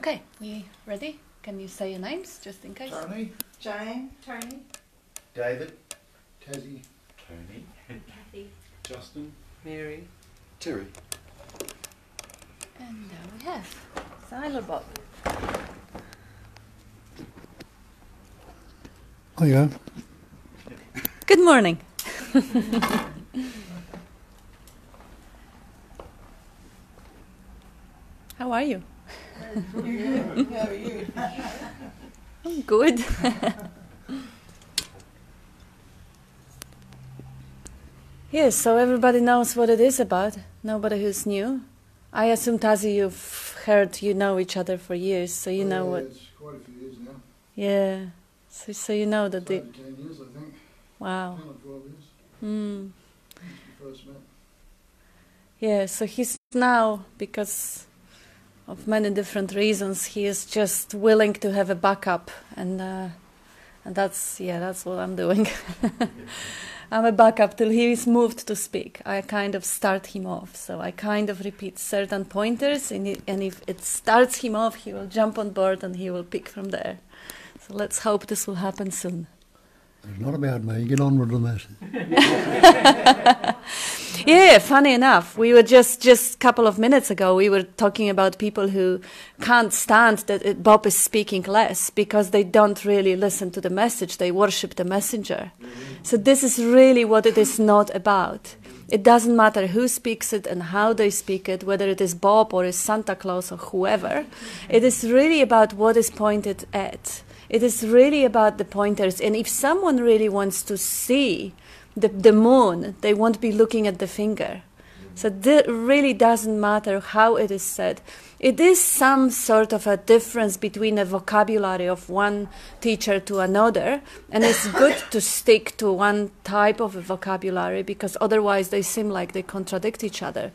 Okay, we ready? Can you say your names, just in case? Tony. Jane. Tony. David. Tassie. Tony. Kathy. Justin. Mary. Terry. And there we have Siler Bob. Oh yeah. Good morning. How are you? How are you? I'm good. Yes, so everybody knows what it is about. Nobody who's new. I assume, Tazi, you've heard, you know each other for years, so you know what... It's quite a few years now. Yeah, so you know that... It's over 10 years, I think. Wow. 10 or 12 years. Mm. Since we first met. Yeah, so he's now, because of many different reasons, he is just willing to have a backup, and that's what I'm doing. I'm a backup till he is moved to speak. I kind of start him off, so I kind of repeat certain pointers, and if it starts him off, he will jump on board and he will pick from there. So let's hope this will happen soon. It's not about me. Get on with the message. Yeah, funny enough, we were just a couple of minutes ago, we were talking about people who can't stand that Bob is speaking less because they don't really listen to the message, they worship the messenger. Mm-hmm. So this is really what it is not about. It doesn't matter who speaks it and how they speak it, whether it is Bob or is Santa Claus or whoever. It is really about what is pointed at. It is really about the pointers. And if someone really wants to see the moon, they won't be looking at the finger. So it really doesn't matter how it is said. It is some sort of a difference between a vocabulary of one teacher to another, and it's good to stick to one type of a vocabulary because otherwise they seem like they contradict each other.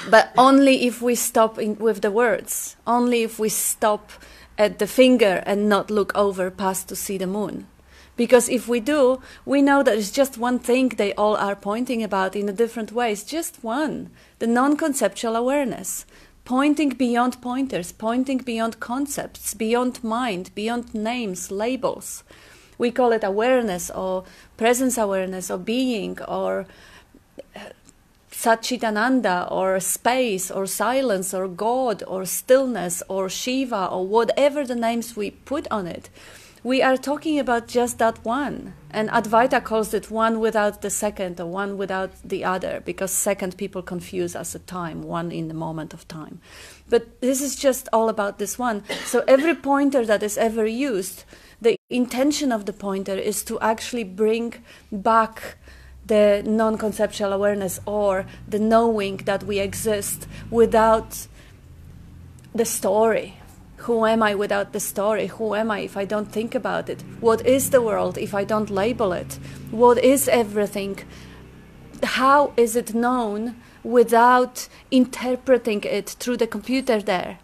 But only if we stop with the words, only if we stop at the finger and not look over past to see the moon. Because if we do, we know that it's just one thing they all are pointing about in a different ways, just one, the non-conceptual awareness, pointing beyond pointers, pointing beyond concepts, beyond mind, beyond names, labels. We call it awareness or presence awareness or being or Satchitananda or space or silence or God or stillness or Shiva or whatever the names we put on it. We are talking about just that one. And Advaita calls it one without the second or one without the other, because second people confuse as a time, one in the moment of time. But this is just all about this one. So every pointer that is ever used, the intention of the pointer is to actually bring back the non-conceptual awareness or the knowing that we exist without the story. Who am I without the story? Who am I if I don't think about it? What is the world if I don't label it? What is everything? How is it known without interpreting it through the computer there?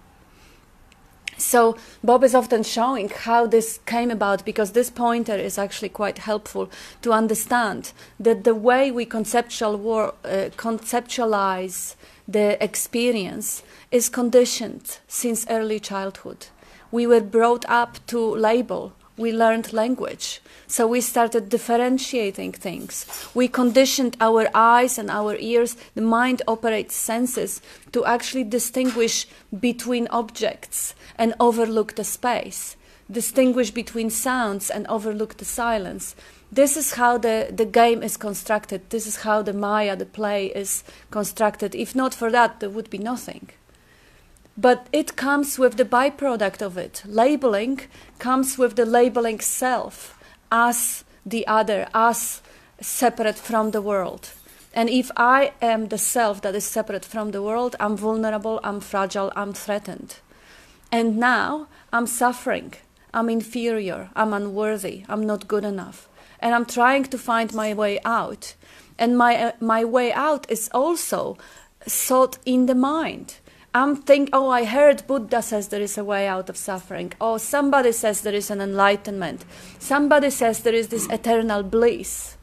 So Bob is often showing how this came about because this pointer is actually quite helpful to understand that the way we conceptualize the experience is conditioned since early childhood. We were brought up to label. We learned language. So we started differentiating things. We conditioned our eyes and our ears. The mind operates senses to actually distinguish between objects and overlook the space. Distinguish between sounds and overlook the silence. This is how the game is constructed. This is how the Maya, the play, is constructed. If not for that, there would be nothing. But it comes with the byproduct of it. Labeling comes with the labeling self as the other, as separate from the world. And if I am the self that is separate from the world, I'm vulnerable, I'm fragile, I'm threatened. And now I'm suffering. I'm inferior, I'm unworthy, I'm not good enough. And I'm trying to find my way out. And my way out is also sought in the mind. I heard Buddha says there is a way out of suffering. Oh, somebody says there is an enlightenment. Somebody says there is this eternal bliss.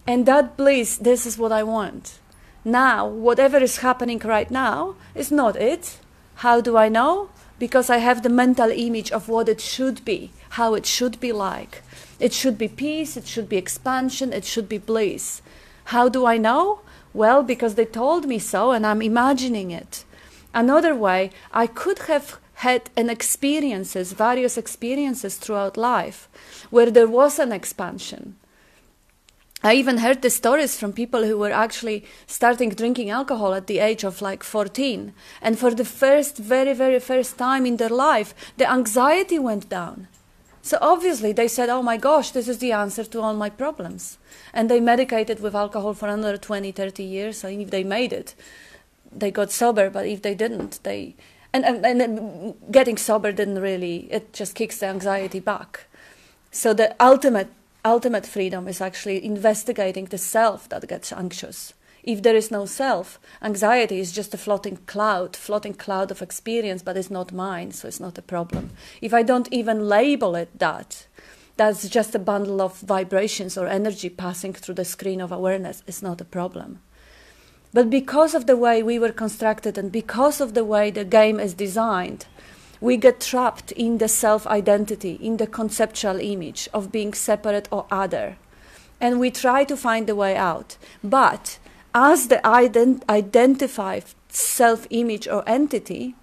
And that bliss, this is what I want. Now, whatever is happening right now is not it. How do I know? because I have the mental image of what it should be, how it should be like. It should be peace, it should be expansion, it should be bliss. How do I know? Well, because they told me so and I'm imagining it. Another way, I could have had various experiences throughout life where there was an expansion. I even heard the stories from people who were actually starting drinking alcohol at the age of like 14. And for the very first time in their life, the anxiety went down. So obviously they said, oh my gosh, this is the answer to all my problems. And they medicated with alcohol for another 20, 30 years. So if they made it, they got sober. But if they didn't, And getting sober didn't really, it just kicks the anxiety back. So the ultimate freedom is actually investigating the self that gets anxious. If there is no self, anxiety is just a floating cloud of experience, but it's not mine, so it's not a problem. If I don't even label it that's just a bundle of vibrations or energy passing through the screen of awareness, it's not a problem. But because of the way we were constructed and because of the way the game is designed, we get trapped in the self-identity, in the conceptual image of being separate or other. And we try to find the way out. But as the identified self-image or entity,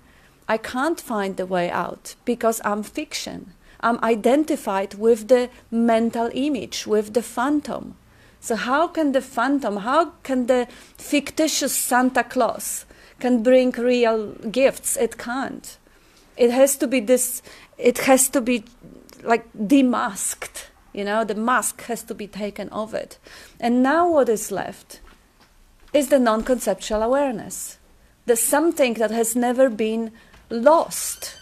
I can't find the way out because I'm fiction. I'm identified with the mental image, with the phantom. So how can the fictitious Santa Claus can bring real gifts? It can't. It has to be like demasked, the mask has to be taken off it. And now what is left is the non-conceptual awareness. The something that has never been lost.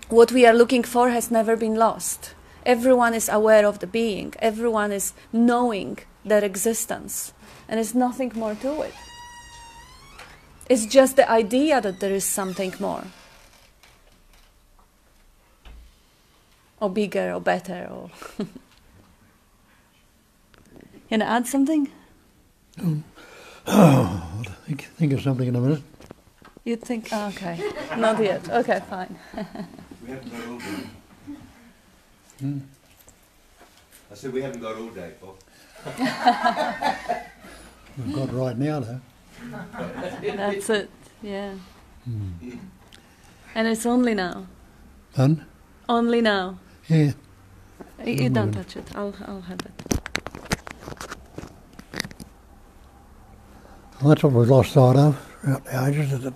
What we are looking for has never been lost. Everyone is aware of the being. Everyone is knowing their existence. And there's nothing more to it. It's just the idea that there is something more. Or bigger, or better, or... You want to add something? I'll think of something in a minute. You'd think, oh, okay. Not yet. Okay, fine. We haven't got all day. Hmm? I said we haven't got all day, Bob. We've got right now, though. That's it, yeah. Hmm. And it's only now. Fun? Only now. Yeah. You don't touch it. I'll have it. Well, that's what we've lost sight of throughout the ages, is that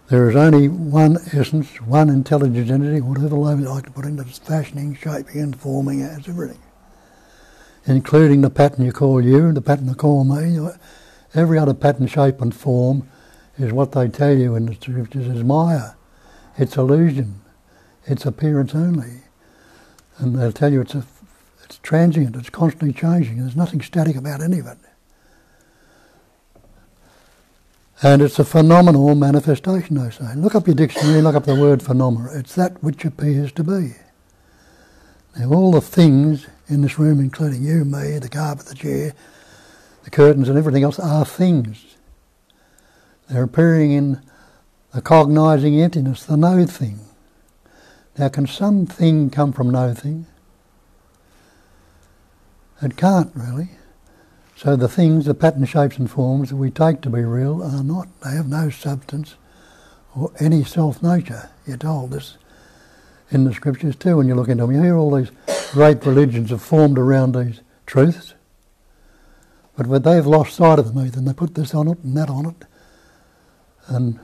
there is only one essence, one intelligent entity, whatever label you like to put in, that's fashioning, shaping and forming as everything. Including the pattern you call you, the pattern I call me. Every other pattern, shape and form is what they tell you in the scriptures is Maya. It's illusion. It's appearance only. And they'll tell you it's transient, it's constantly changing. There's nothing static about any of it. And it's a phenomenal manifestation, they say. Look up your dictionary, look up the word phenomena. It's that which appears to be. Now all the things in this room, including you, me, the carpet, the chair, the curtains and everything else, are things. They're appearing in the cognising emptiness, the no thing. Now can something come from no thing? It can't really. So the things, the pattern, shapes and forms that we take to be real are not. They have no substance or any self-nature. You're told this in the scriptures too when you look into them. You hear all these great religions have formed around these truths, but they've lost sight of them, Ethan. They put this on it and that on it and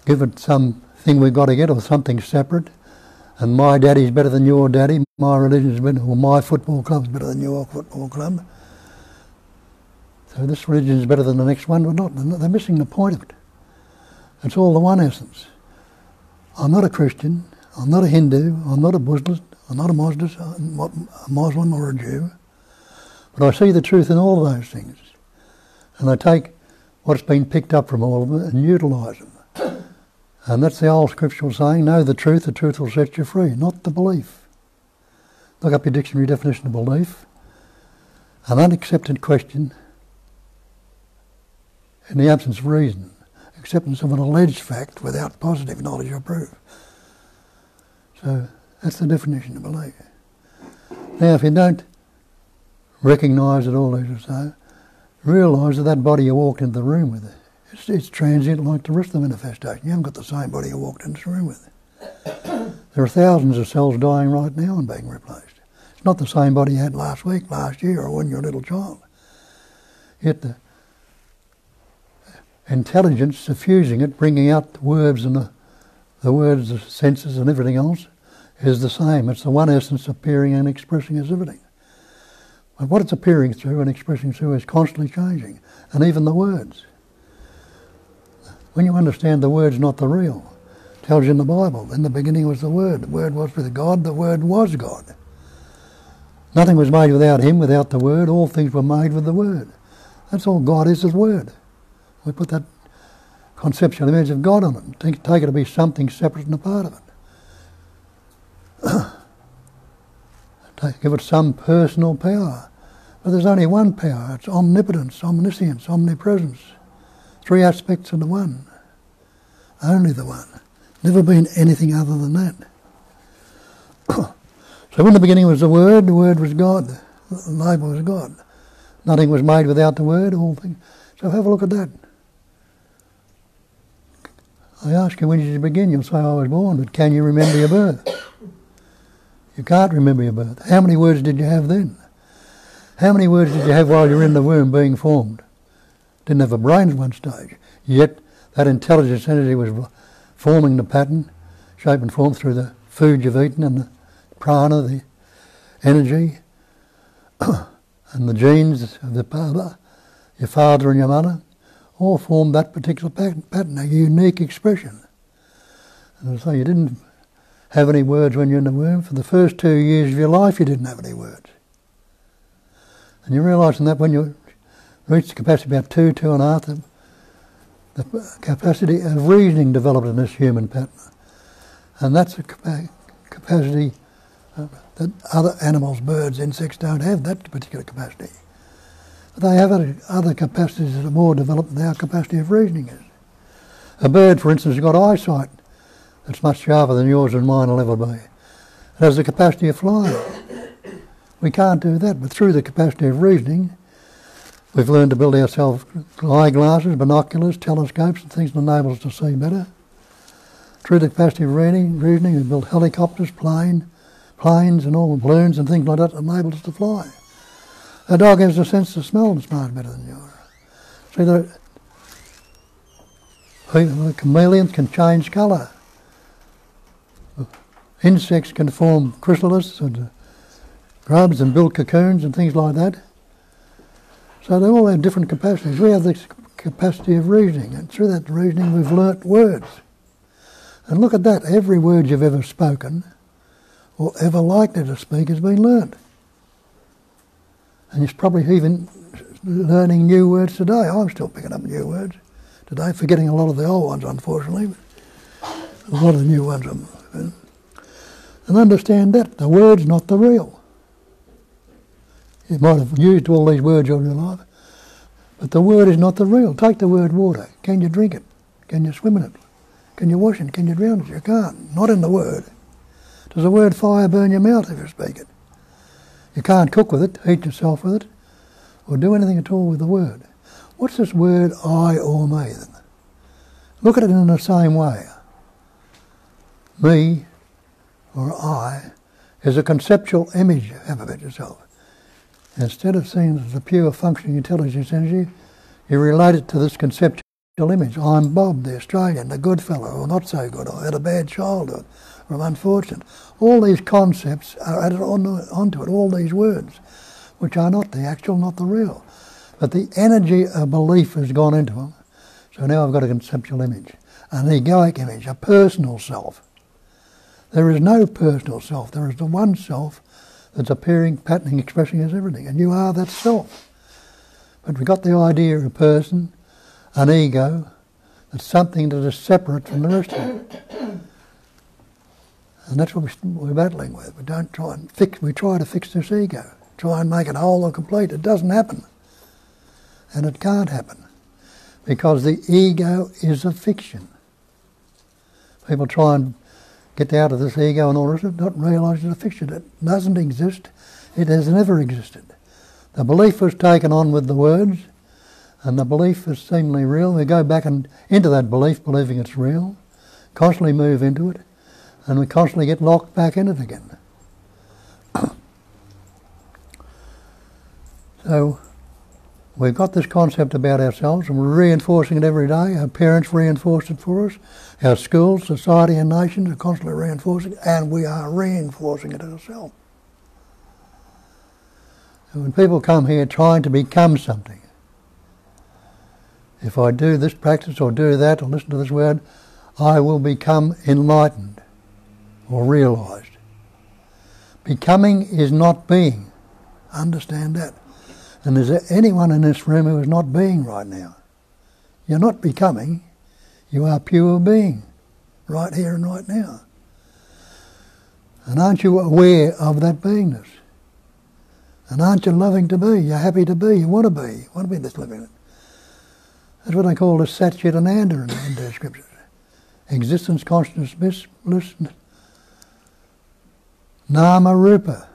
give it something we've got to get or something separate. And my daddy's better than your daddy, my religion's better, or my football club's better than your football club. So this religion is better than the next one, but not. They're missing the point of it. It's all the one essence. I'm not a Christian, I'm not a Hindu, I'm not a Buddhist, I'm not a Muslim or a Jew, but I see the truth in all of those things. And I take what's been picked up from all of them and utilise them. And that's the old scriptural saying, know the truth will set you free, not the belief. Look up your dictionary definition of belief. An unaccepted question in the absence of reason, acceptance of an alleged fact without positive knowledge or proof. So that's the definition of belief. Now, if you don't recognise that all this is so, realise that that body you walked into the room with, it's transient like the rest of the manifestation. You haven't got the same body you walked into the room with. There are thousands of cells dying right now and being replaced. It's not the same body you had last week, last year, or when you were a little child. Yet the intelligence suffusing it, bringing out the words and the words, the senses and everything else, is the same. It's the one essence appearing and expressing as everything. But what it's appearing through and expressing through is constantly changing, and even the words. When you understand the word's not the real, it tells you in the Bible, in the beginning was the Word was with God, the Word was God. Nothing was made without Him, without the Word, all things were made with the Word. That's all God is Word. We put that conceptual image of God on it, take it to be something separate and a part of it. Give it some personal power. But there's only one power. It's omnipotence, omniscience, omnipresence. 3 aspects of the one. Only the one. Never been anything other than that. So in the beginning was the Word was God. The label was God. Nothing was made without the Word, all things. So have a look at that. I ask you, when did you begin? You'll say, I was born, but can you remember your birth? You can't remember your birth. How many words did you have then? How many words did you have while you were in the womb being formed? Didn't have a brain at one stage. Yet that intelligence energy was forming the pattern, shape and form through the food you've eaten and the prana, the energy, and the genes of your father and your mother, all formed that particular pattern, a unique expression. And so you didn't have any words when you're in the womb. For the first 2 years of your life you didn't have any words. And you're realising that when you reach the capacity about 2.5, the capacity of reasoning developed in this human pattern. And that's a capacity that other animals, birds, insects don't have, that particular capacity. But they have other capacities that are more developed than our capacity of reasoning is. A bird, for instance, has got eyesight that's much sharper than yours and mine will ever be. It has the capacity of flying. We can't do that, but through the capacity of reasoning, we've learned to build ourselves eyeglasses, binoculars, telescopes and things that enable us to see better. Through the capacity of reasoning, we've built helicopters, planes and all balloons and things like that enable us to fly. A dog has a sense of smell that's much better than yours. See, the chameleons can change colour. Insects can form chrysalises and grubs and build cocoons and things like that. So they all have different capacities. We have this capacity of reasoning, and through that reasoning we've learnt words. And look at that, every word you've ever spoken or ever likely to speak has been learnt. And you're probably even learning new words today. I'm still picking up new words today, forgetting a lot of the old ones, unfortunately. But a lot of the new ones. And understand that, the word's not the real. You might have used all these words all your life, but the word is not the real. Take the word water. Can you drink it? Can you swim in it? Can you wash it? Can you drown it? You can't. Not in the word. Does the word fire burn your mouth if you speak it? You can't cook with it, heat yourself with it, or do anything at all with the word. What's this word I or me then? Look at it in the same way. Me or I is a conceptual image you have about yourself. Instead of seeing it as a pure functioning intelligence energy, you relate it to this conceptual image. I'm Bob, the Australian, the good fellow, or not so good, or had a bad childhood, or I'm unfortunate. All these concepts are added onto it, all these words, which are not the actual, not the real. But the energy of belief has gone into them. So now I've got a conceptual image, an egoic image, a personal self. There is no personal self. There is the one self that's appearing, patterning, expressing as everything. And you are that self. But we've got the idea of a person, an ego, that's something that is separate from the rest of it. And that's what we're battling with. We don't try and we try to fix this ego, try and make it whole and complete. It doesn't happen. And it can't happen. because the ego is a fiction. People try and get out of this ego and all this, not realise it's a fiction. It doesn't exist. It has never existed. The belief was taken on with the words, and the belief is seemingly real. We go back into that belief, believing it's real, constantly move into it, and we constantly get locked back in it again. So we've got this concept about ourselves, and we're reinforcing it every day. Our parents reinforce it for us. Our schools, society and nations are constantly reinforcing it, and we are reinforcing it ourselves. And when people come here trying to become something, if I do this practice or do that or listen to this word, I will become enlightened or realised. Becoming is not being. Understand that. And is there anyone in this room who is not being right now? You're not becoming, you are pure being, right here and right now. And aren't you aware of that beingness? And aren't you loving to be? You're happy to be, you want to be this living. That's what they call the Satchitananda in the Hindu scriptures. Existence, consciousness, bliss, nama, rupa.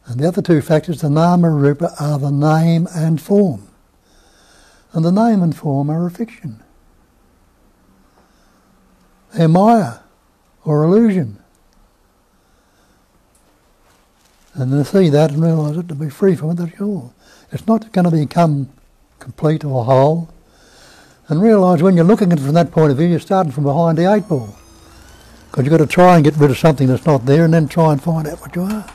And the other two factors, the nama, rupa, are the name and form. And the name and form are a fiction. They're maya, or illusion. And to see that and realise it, to be free from it, that's all. It's not going to become complete or whole. And realise when you're looking at it from that point of view, you're starting from behind the 8 ball. Because you've got to try and get rid of something that's not there and then try and find out what you are.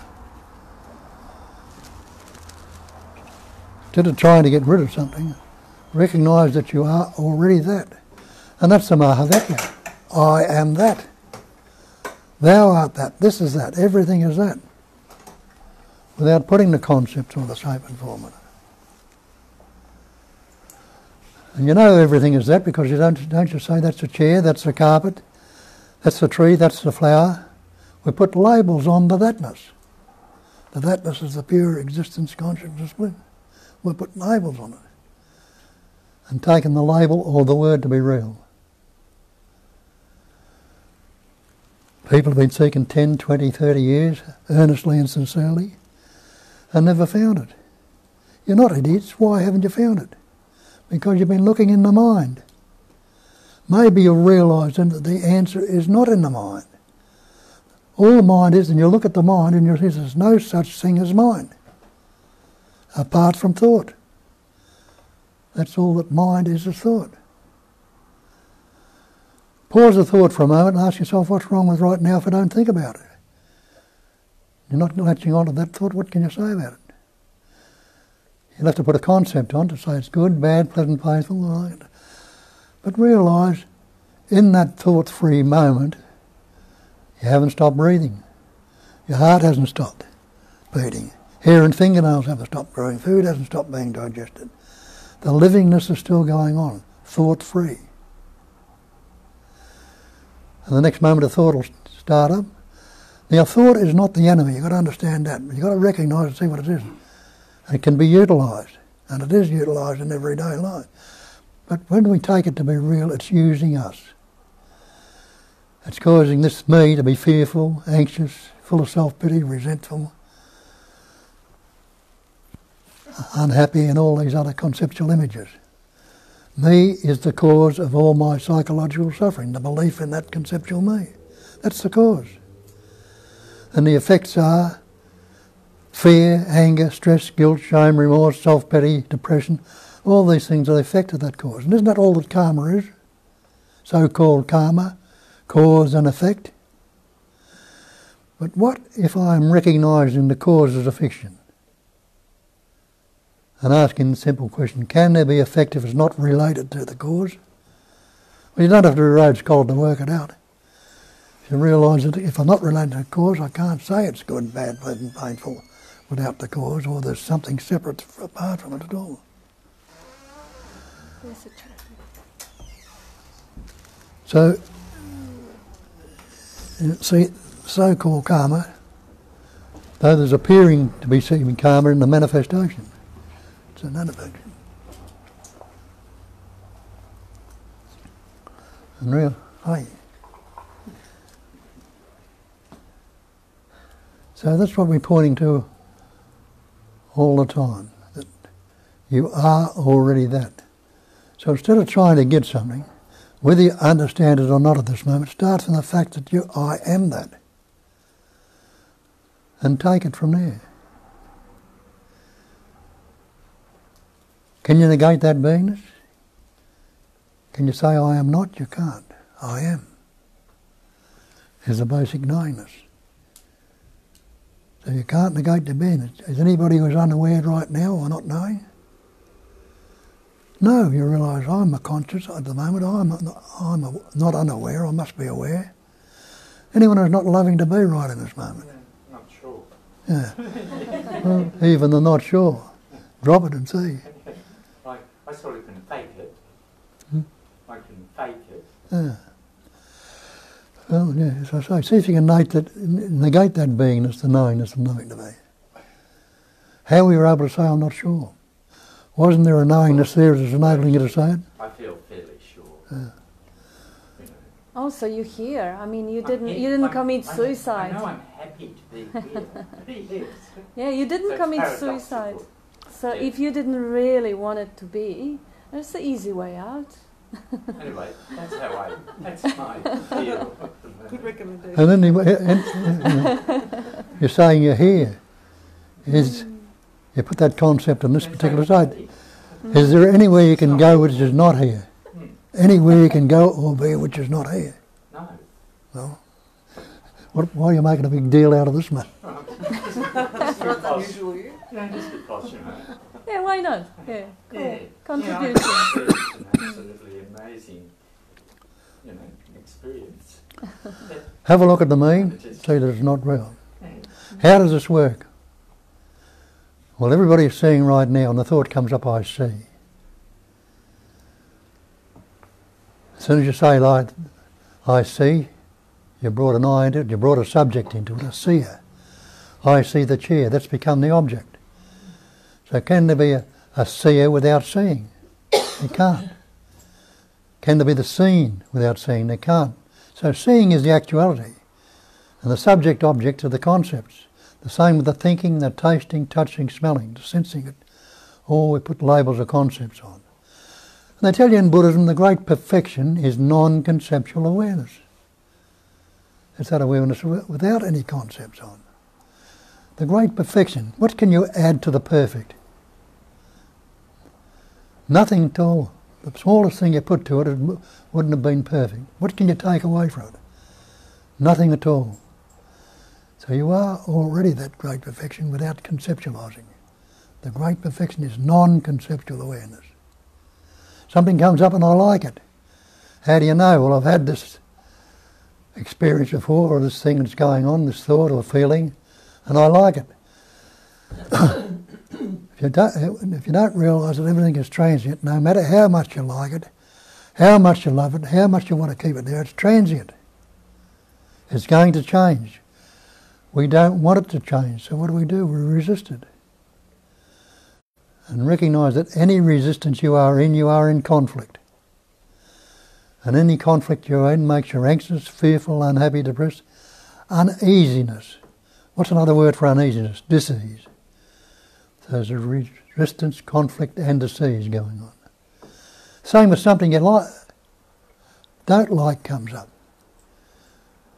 Instead of trying to get rid of something, recognise that you are already that. And that's the Mahavakya. I am that. Thou art that. This is that. Everything is that. Without putting the concepts or the shape and form in it. And you know everything is that because you don't you say that's a chair, that's a carpet, that's the tree, that's the flower. We put labels on the thatness. The thatness is the pure existence, consciousness, bliss. We put labels on it. And taken the label or the word to be real. People have been seeking 10, 20, 30 years, earnestly and sincerely, and never found it. You're not idiots. Why haven't you found it? Because you've been looking in the mind. Maybe you'll realise then that the answer is not in the mind. All the mind is, and you look at the mind and you'll see there's no such thing as mind, apart from thought. That's all that mind is thought. Pause the thought for a moment and ask yourself what's wrong with right now if I don't think about it. You're not latching onto that thought, what can you say about it? You'll have to put a concept on to say it's good, bad, pleasant, painful, all that. But realise, in that thought-free moment, you haven't stopped breathing. Your heart hasn't stopped beating. Hair and fingernails haven't stopped growing. Food hasn't stopped being digested. The livingness is still going on, thought-free. And the next moment a thought will start up. Now, thought is not the enemy. You've got to understand that. You've got to recognise and see what it is. And it can be utilised, and it is utilised in everyday life. But when we take it to be real, it's using us. It's causing this me to be fearful, anxious, full of self-pity, resentful, unhappy, and all these other conceptual images. Me is the cause of all my psychological suffering, the belief in that conceptual me. That's the cause. And the effects are fear, anger, stress, guilt, shame, remorse, self-pity, depression. All these things are the effect of that cause. And isn't that all that karma is? So-called karma, cause and effect. But what if I'm recognising the cause as a fiction? And asking the simple question, can there be effect if it's not related to the cause? Well, you don't have to be rose coloured to work it out. If you realise that if I'm not related to the cause, I can't say it's good, bad, pleasant, painful without the cause, or there's something separate apart from it at all. So, see, so-called karma, though there's appearing to be seeming karma in the manifestation, it's a non-effect. And real, hey. So that's what we're pointing to all the time, that you are already that. So instead of trying to get something, whether you understand it or not at this moment, start from the fact that I am that. And take it from there. Can you negate that beingness? Can you say I am not? You can't. I am. Is the basic knowingness. So you can't negate the beingness. Is anybody who's unaware right now or not knowing? No, you realise I'm a conscious at the moment. I'm not unaware. I must be aware. Anyone who's not loving to be right in this moment. Yeah, not sure. Yeah. Well, even the not sure. Drop it and see. I sort of can fake it. I can fake it. Yeah. Well, yeah, as I say, see if you can negate that beingness, the knowingness of knowing to be. How were you able to say I'm not sure? Wasn't there a knowingness there that was enabling you to say it? I feel fairly sure. Yeah. You know. Also, you hear. I mean, you I'm didn't. here. You didn't I'm- commit I suicide. know I'm happy to be here. Yes. Yeah, you didn't So it's commit paradoxical. suicide. So Yeah. if you didn't really want it to be, there's the easy way out. Anyway, that's my feel. Good recommendation. And then you're saying you're here. You put that concept in this particular side. Is there anywhere you can go which is not here? Anywhere you can go or be which is not here? No. No. Why are you making a big deal out of this, man? Just because, Unusual, you. just because, you know. Yeah, why not? Yeah, cool. Yeah. Contribution. It's an absolutely amazing, you know, experience. Have a look at the mean, see that it's not real. Yeah. How does this work? Well, everybody is seeing right now, and the thought comes up, I see. As soon as you say, like, I see, you brought an I into it, you brought a subject into it, a seer. I see the chair, that's become the object. So can there be a seer without seeing? There can't. Can there be the seen without seeing? There can't. So seeing is the actuality, and the subject-object are the concepts. The same with the thinking, the tasting, touching, smelling, the sensing it. All we put labels of concepts on. And they tell you in Buddhism the great perfection is non-conceptual awareness. It's that awareness without any concepts on. The great perfection, what can you add to the perfect? Nothing at all. The smallest thing you put to it wouldn't have been perfect. What can you take away from it? Nothing at all. So you are already that great perfection without conceptualising. The great perfection is non-conceptual awareness. Something comes up and I like it. How do you know? Well, I've had this experience before, or this thing that's going on, this thought or feeling, and I like it. If you don't realise that everything is transient, no matter how much you like it, how much you love it, how much you want to keep it there, it's transient. It's going to change. We don't want it to change, so what do? We resist it. And recognise that any resistance you are in conflict. And any conflict you're in makes you anxious, fearful, unhappy, depressed. Uneasiness. What's another word for uneasiness? Dis-ease. So there's a resistance, conflict and dis-ease going on. Same with something you don't like comes up.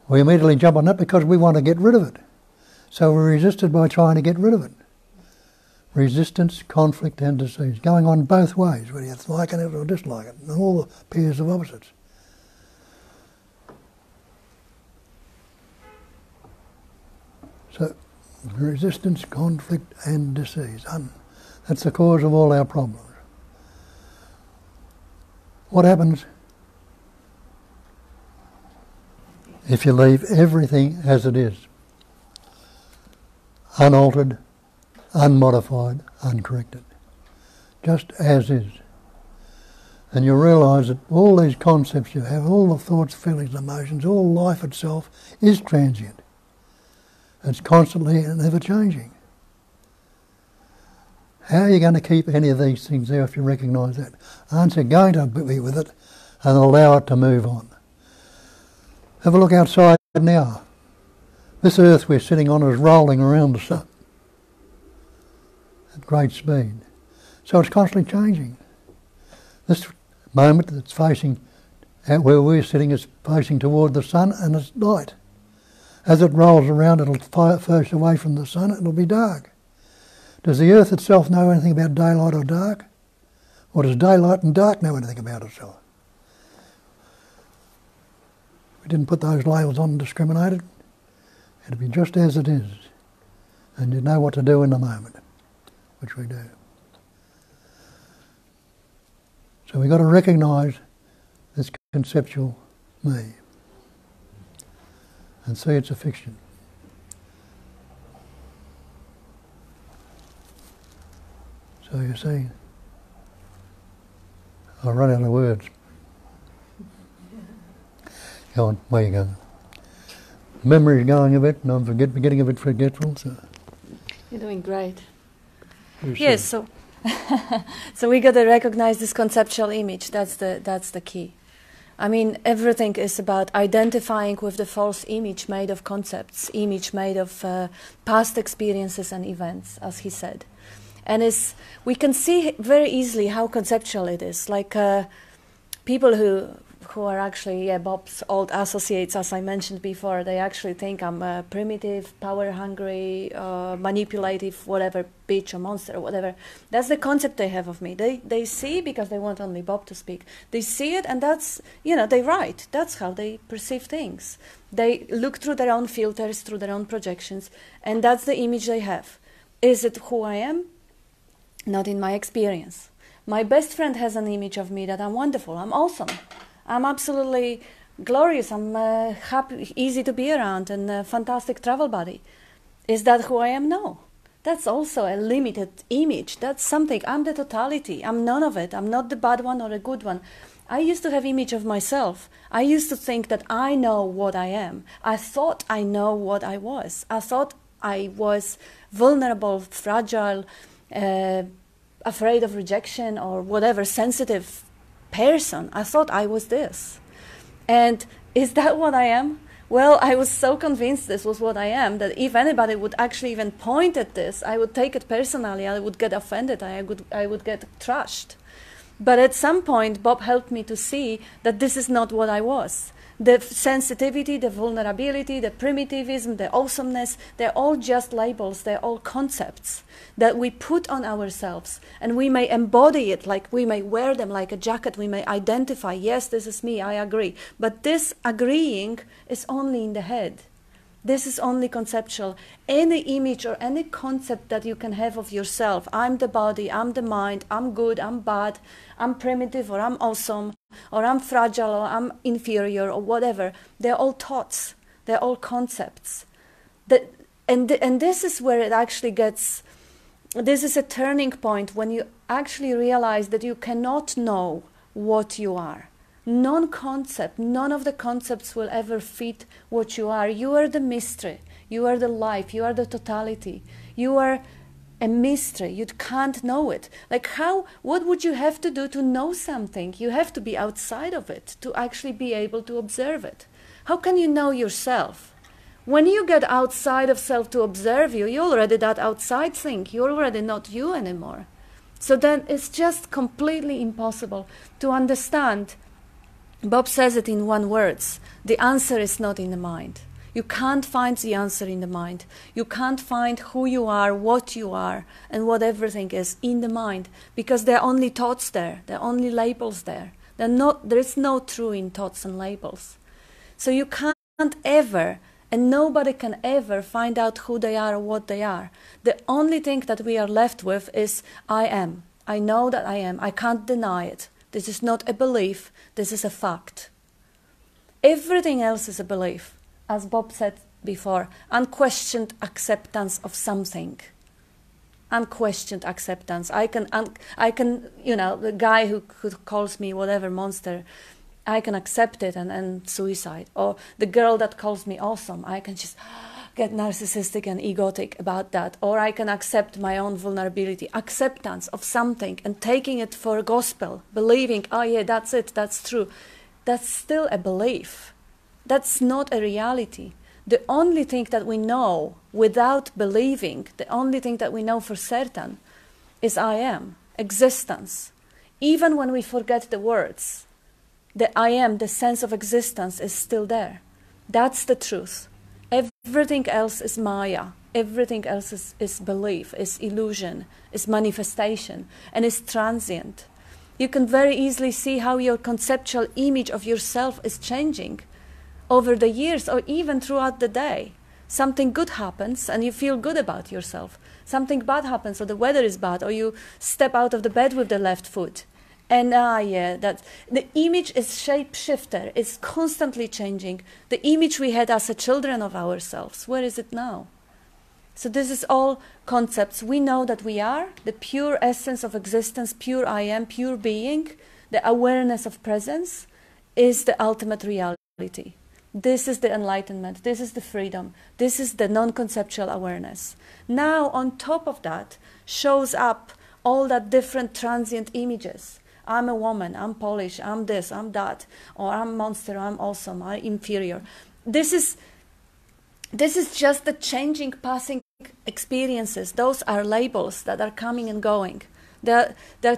We immediately jump on that because we want to get rid of it. So we resist it by trying to get rid of it. Resistance, conflict and dis-ease. Going on both ways, whether you like it or dislike it, and all the pairs of opposites. So, resistance, conflict and dis-ease. That's the cause of all our problems. What happens if you leave everything as it is? Unaltered, unmodified, uncorrected. Just as is. And you realise that all these concepts you have, all the thoughts, feelings, emotions, all life itself is transient. It's constantly and ever changing. How are you going to keep any of these things there if you recognise that? Aren't you going to be with it and allow it to move on. Have a look outside now. This earth we're sitting on is rolling around the sun at great speed. So it's constantly changing. This moment that's facing out where we're sitting is facing toward the sun, and it's light. As it rolls around, it'll face away from the sun, it'll be dark. Does the earth itself know anything about daylight or dark? Or does daylight and dark know anything about itself? We didn't put those labels on and discriminated. It'd be just as it is. And you'd know what to do in the moment, which we do. So we've got to recognise this conceptual me and see it's a fiction. So you see, I'll run out of words. Go on, where you going? Memory's going a bit, and I'm getting a bit forgetful. So You're doing great. you Yes, see. so so we got to recognize this conceptual image. That's the key. I mean, everything is about identifying with the false image made of concepts, image made of past experiences and events, as he said. And we can see very easily how conceptual it is. Like people who are actually Bob's old associates, as I mentioned before, they actually think I'm primitive, power-hungry, manipulative, whatever, bitch or monster or whatever. That's the concept they have of me. They see, because they want only Bob to speak, they see it, and that's, they write. That's how they perceive things. They look through their own filters, through their own projections, and that's the image they have. Is it who I am? Not in my experience. My best friend has an image of me that I'm wonderful, I'm awesome, I'm absolutely glorious, I'm happy, easy to be around, and a fantastic travel buddy. Is that who I am? No. That's also a limited image. That's something. I'm the totality. I'm none of it. I'm not the bad one or a good one. I used to have image of myself. I used to think that I know what I am. I thought I know what I was. I thought I was vulnerable, fragile, afraid of rejection or whatever, sensitive person. I thought I was this. And is that what I am? Well, I was so convinced this was what I am that if anybody would actually even point at this, I would take it personally, I would get offended, I would get trashed. But at some point, Bob helped me to see that this is not what I was. The sensitivity, the vulnerability, the primitivism, the awesomeness, they're all just labels, they're all concepts that we put on ourselves, and we may embody it, like we may wear them like a jacket, we may identify, yes, this is me, I agree. But this agreeing is only in the head. This is only conceptual. Any image or any concept that you can have of yourself, I'm the body, I'm the mind, I'm good, I'm bad, I'm primitive, or I'm awesome, or I'm fragile, or I'm inferior, or whatever, they're all thoughts, they're all concepts. And this is where it actually gets, this is a turning point when you actually realize that you cannot know what you are. Non-concept, none of the concepts will ever fit what you are. You are the mystery, you are the life, you are the totality, you are a mystery, you can't know it. Like what would you have to do to know something? You have to be outside of it to actually be able to observe it. How can you know yourself? When you get outside of self to observe you, you're already that outside thing, you're already not you anymore. So then it's just completely impossible to understand. Bob says it in one word. The answer is not in the mind. You can't find the answer in the mind. You can't find who you are, what you are, and what everything is in the mind, because there are only thoughts there. There are only labels there. There is no true in thoughts and labels. So you can't ever, and nobody can ever find out who they are or what they are. The only thing that we are left with is I am. I know that I am. I can't deny it. This is not a belief, this is a fact. Everything else is a belief. As Bob said before, unquestioned acceptance of something. Unquestioned acceptance. I can, the guy who calls me whatever monster, I can accept it and suicide. Or the girl that calls me awesome, I can just get narcissistic and egotic about that, or I can accept my own vulnerability, acceptance of something and taking it for a gospel, believing, oh yeah, that's it, that's true. That's still a belief. That's not a reality. The only thing that we know without believing, the only thing that we know for certain is I am, existence. Even when we forget the words, the I am, the sense of existence is still there. That's the truth. Everything else is Maya. Everything else is belief, is illusion, is manifestation, and is transient. You can very easily see how your conceptual image of yourself is changing over the years or even throughout the day. Something good happens and you feel good about yourself. Something bad happens, or the weather is bad, or you step out of the bed with the left foot. And that the image is shapeshifter. It's constantly changing. The image we had as a children of ourselves, where is it now? So this is all concepts. We know that we are the pure essence of existence, pure I am, pure being. The awareness of presence is the ultimate reality. This is the enlightenment. This is the freedom. This is the non-conceptual awareness. Now, on top of that, shows up all that different transient images. I'm a woman, I'm Polish, I'm this, I'm that, or I'm monster, I'm awesome, I'm inferior. This is just the changing, passing experiences. Those are labels that are coming and going. They're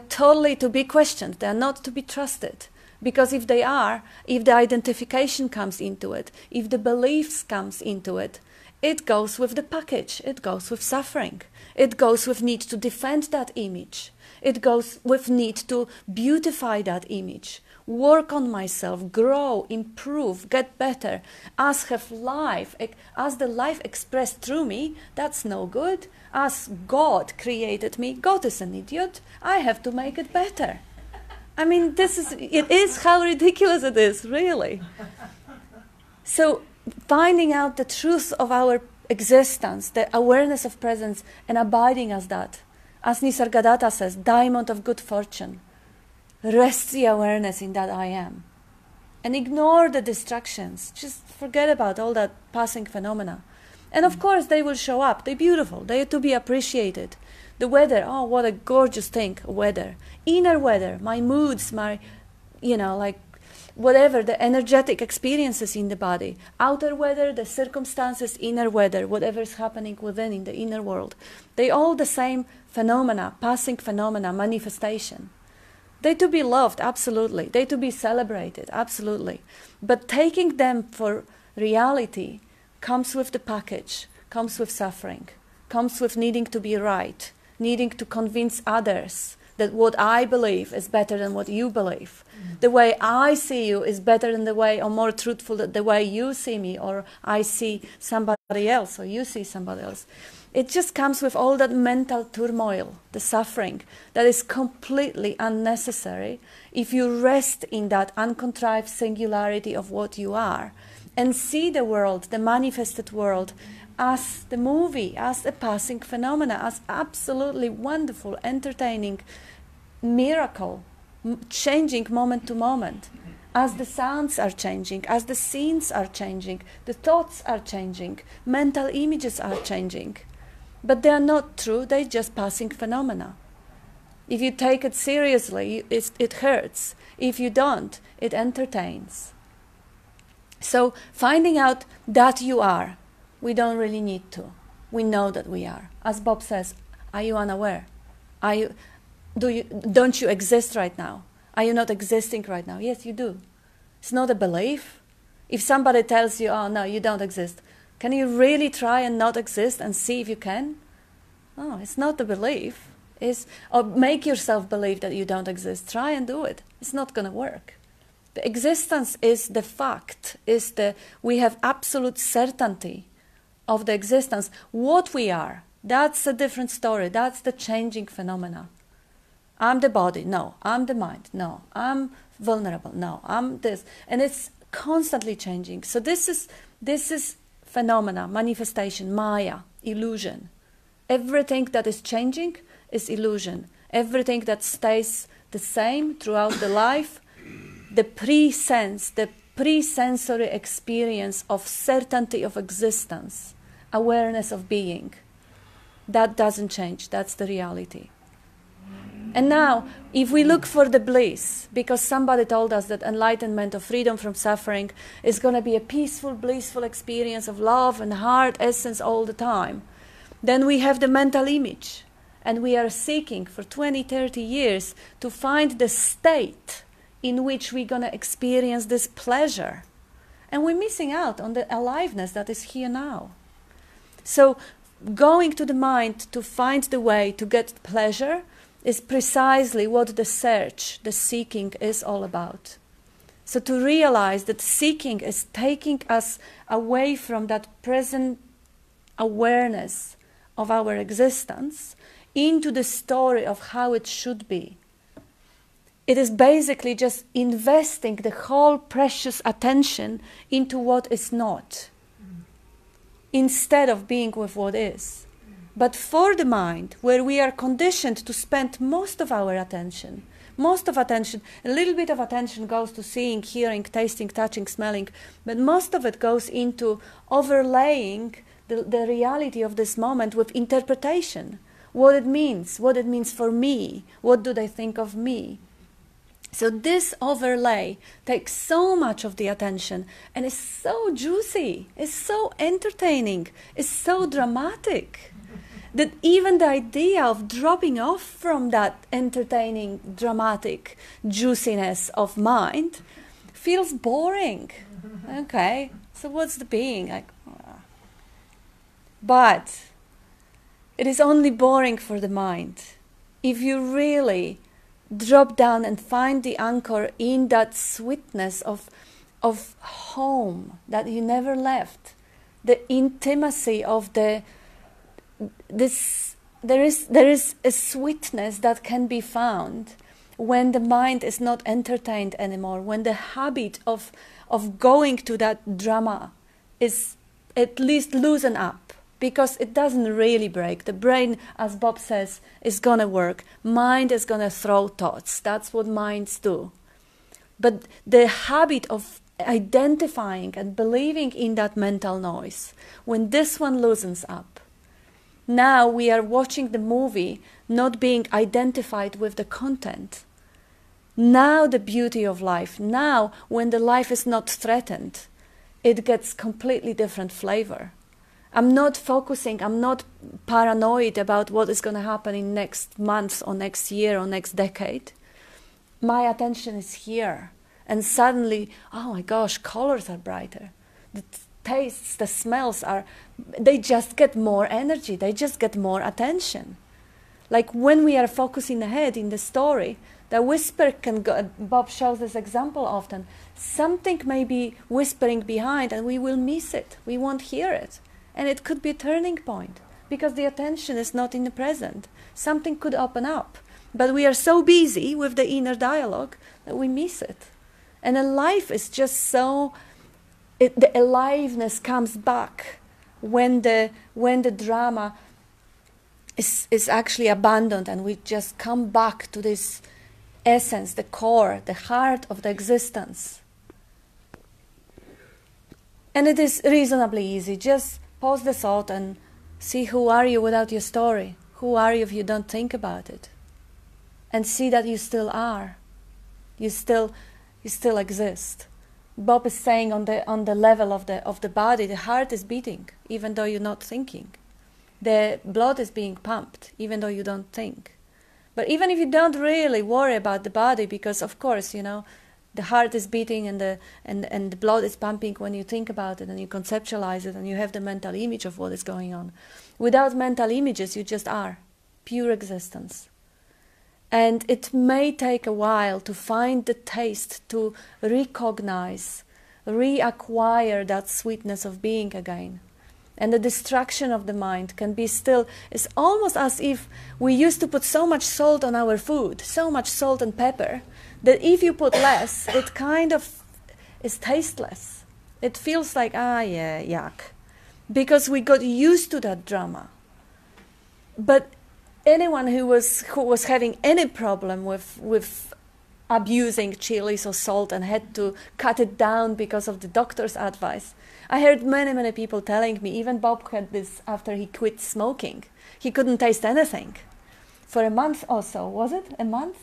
totally to be questioned. They're not to be trusted. Because if they are, if the identification comes into it, if the beliefs comes into it, it goes with the package. It goes with suffering. It goes with need to defend that image. It goes with need to beautify that image, work on myself, grow, improve, get better, as the life expressed through me. That's no good. As God created me, God is an idiot. I have to make it better. I mean, it is how ridiculous it is, really. So finding out the truth of our existence, the awareness of presence, and abiding as that. As Nisargadatta says, diamond of good fortune. Rest the awareness in that I am. And ignore the distractions. Just forget about all that passing phenomena. And of course they will show up. They're beautiful. They are to be appreciated. The weather, oh, what a gorgeous thing, weather. Inner weather, my moods, my, whatever, the energetic experiences in the body. Outer weather, the circumstances, inner weather, whatever is happening within in the inner world. They all the same phenomena, passing phenomena, manifestation. They to be loved, absolutely. They to be celebrated, absolutely. But taking them for reality comes with the package, comes with suffering, comes with needing to be right, needing to convince others that what I believe is better than what you believe. The way I see you is better than the way, or more truthful than the way you see me, or I see somebody else, or you see somebody else. It just comes with all that mental turmoil, the suffering, that is completely unnecessary if you rest in that uncontrived singularity of what you are and see the world, the manifested world, as the movie, as a passing phenomena, as absolutely wonderful, entertaining miracle, changing moment to moment, as the sounds are changing, as the scenes are changing, the thoughts are changing, mental images are changing. But they are not true, they're just passing phenomena. If you take it seriously, it hurts. If you don't, it entertains. So finding out that you are, we don't really need to. We know that we are. As Bob says, are you unaware? Don't you exist right now? Are you not existing right now? Yes, you do. It's not a belief. If somebody tells you, oh no, you don't exist, can you really try and not exist and see if you can? No, it's not the belief. Or make yourself believe that you don't exist. Try and do it. It's not going to work. The existence is the fact. We have absolute certainty of the existence. What we are, that's a different story. That's the changing phenomena. I'm the body. No. I'm the mind. No. I'm vulnerable. No. I'm this. And it's constantly changing. So this is phenomena, manifestation, Maya, illusion. Everything that is changing is illusion. Everything that stays the same throughout the life, the pre-sensory experience of certainty of existence awareness of being. That doesn't change. That's the reality. And now, if we look for the bliss, because somebody told us that enlightenment or freedom from suffering is going to be a peaceful, blissful experience of love and heart essence all the time, then we have the mental image. And we are seeking for 20, 30 years to find the state in which we're going to experience this pleasure. And we're missing out on the aliveness that is here now. So going to the mind to find the way to get pleasure is precisely what the search, the seeking is all about. So to realize that seeking is taking us away from that present awareness of our existence into the story of how it should be. It is basically just investing the whole precious attention into what is not, instead of being with what is. But for the mind, where we are conditioned to spend most of our attention, a little bit of attention goes to seeing, hearing, tasting, touching, smelling, but most of it goes into overlaying the reality of this moment with interpretation. What it means for me, what do they think of me? So this overlay takes so much of the attention and is so juicy, is so entertaining, is so dramatic, that even the idea of dropping off from that entertaining, dramatic juiciness of mind feels boring. Okay, so what's the being? But it is only boring for the mind if you really drop down and find the anchor in that sweetness of home that you never left, the intimacy of there is a sweetness that can be found when the mind is not entertained anymore, when the habit of going to that drama is at least loosen up, because it doesn't really break. The brain, as Bob says, is going to work. Mind is going to throw thoughts. That's what minds do. But the habit of identifying and believing in that mental noise, when this one loosens up, now we are watching the movie not being identified with the content. Now the beauty of life, now when the life is not threatened, it gets completely different flavor. I'm not focusing, I'm not paranoid about what is going to happen in next month or next year or next decade. My attention is here. And suddenly, oh my gosh, colors are brighter. The tastes, the smells they just get more energy. They just get more attention. Like when we are focusing ahead in the story, the whisper can go, Bob shows this example often. Something may be whispering behind and we will miss it. We won't hear it. And it could be a turning point because the attention is not in the present. Something could open up. But we are so busy with the inner dialogue that we miss it. And then life is just so... the aliveness comes back when the drama is actually abandoned and we just come back to this essence, the core, the heart of the existence. And it is reasonably easy. Just pause the thought and see who are you without your story. Who are you if you don't think about it? And see that you still are. You still exist. Bob is saying on the level of the body, the heart is beating, even though you're not thinking. The blood is being pumped, even though you don't think. But even if you don't really worry about the body, because of course, the heart is beating and the blood is pumping when you think about it and you conceptualize it and you have the mental image of what is going on. Without mental images, you just are. Pure existence. And it may take a while to find the taste, to recognize, reacquire that sweetness of being again. And the distraction of the mind can be still, it's almost as if we used to put so much salt on our food, so much salt and pepper, that if you put less, it kind of is tasteless. It feels like, yuck. Because we got used to that drama. But anyone who was having any problem with abusing chilies or salt and had to cut it down because of the doctor's advice. I heard many people telling me, even Bob had this after he quit smoking. He couldn't taste anything for a month or so. Was it a month?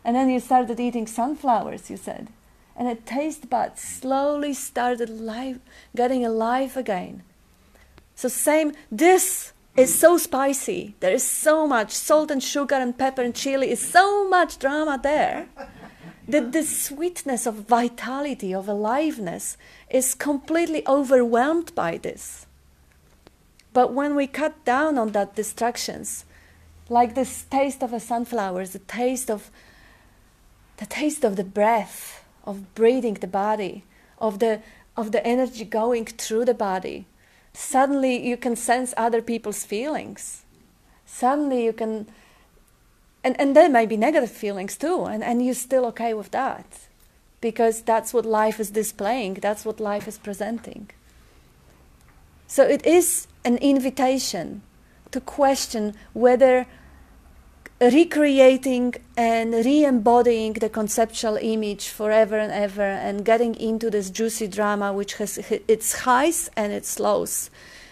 And then you started eating sunflowers, you said. And the taste buds slowly started getting alive again. So same, this is so spicy. There is so much salt and sugar and pepper and chili. Is so much drama there that the sweetness of vitality, of aliveness, is completely overwhelmed by this. But when we cut down on that distractions, like this taste of a sunflower, the taste of the breath, of breathing the body, of the energy going through the body, suddenly you can sense other people's feelings. Suddenly you can, and there may be negative feelings too, and you're still okay with that. Because that's what life is displaying, that's what life is presenting. So it is an invitation to question whether recreating and re-embodying the conceptual image forever and ever and getting into this juicy drama which has its highs and its lows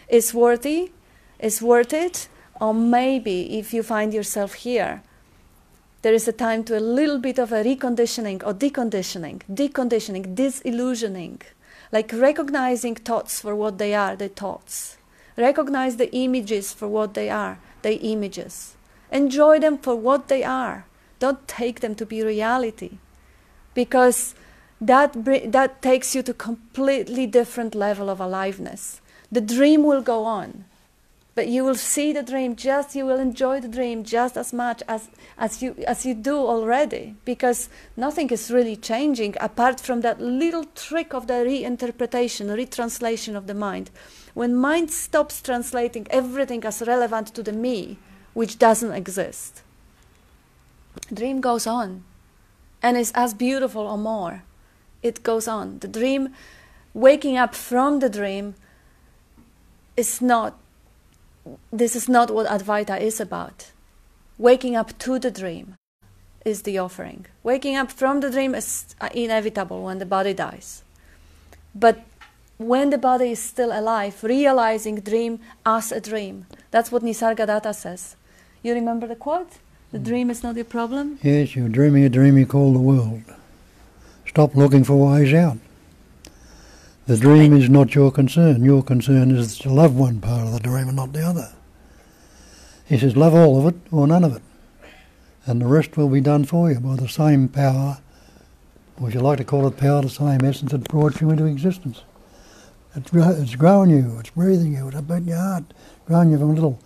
is worth it, or maybe if you find yourself here, there is a time to a little bit of a reconditioning or deconditioning, disillusioning, like recognizing thoughts for what they are, the thoughts. Recognize the images for what they are, the images. Enjoy them for what they are. Don't take them to be reality, because that takes you to completely different level of aliveness. The dream will go on, but you will see the dream, you will enjoy the dream just as much as you do already, because nothing is really changing apart from that little trick of the reinterpretation, retranslation of the mind. When mind stops translating everything as relevant to the me, which doesn't exist, dream goes on and is as beautiful or more. It goes on. The dream, waking up from the dream, this is not what Advaita is about. Waking up to the dream is the offering. Waking up from the dream is inevitable when the body dies. But when the body is still alive, realizing dream as a dream. That's what Nisargadatta says. You remember the quote? The dream is not your problem? Yes, you're dreaming a dream you call the world. Stop looking for ways out. The dream is not your concern. Your concern is to love one part of the dream and not the other. He says, love all of it or none of it. And the rest will be done for you by the same power, or would you like to call it power, the same essence that brought you into existence. It's growing you, it's breathing you, it's beating your heart, growing you from a little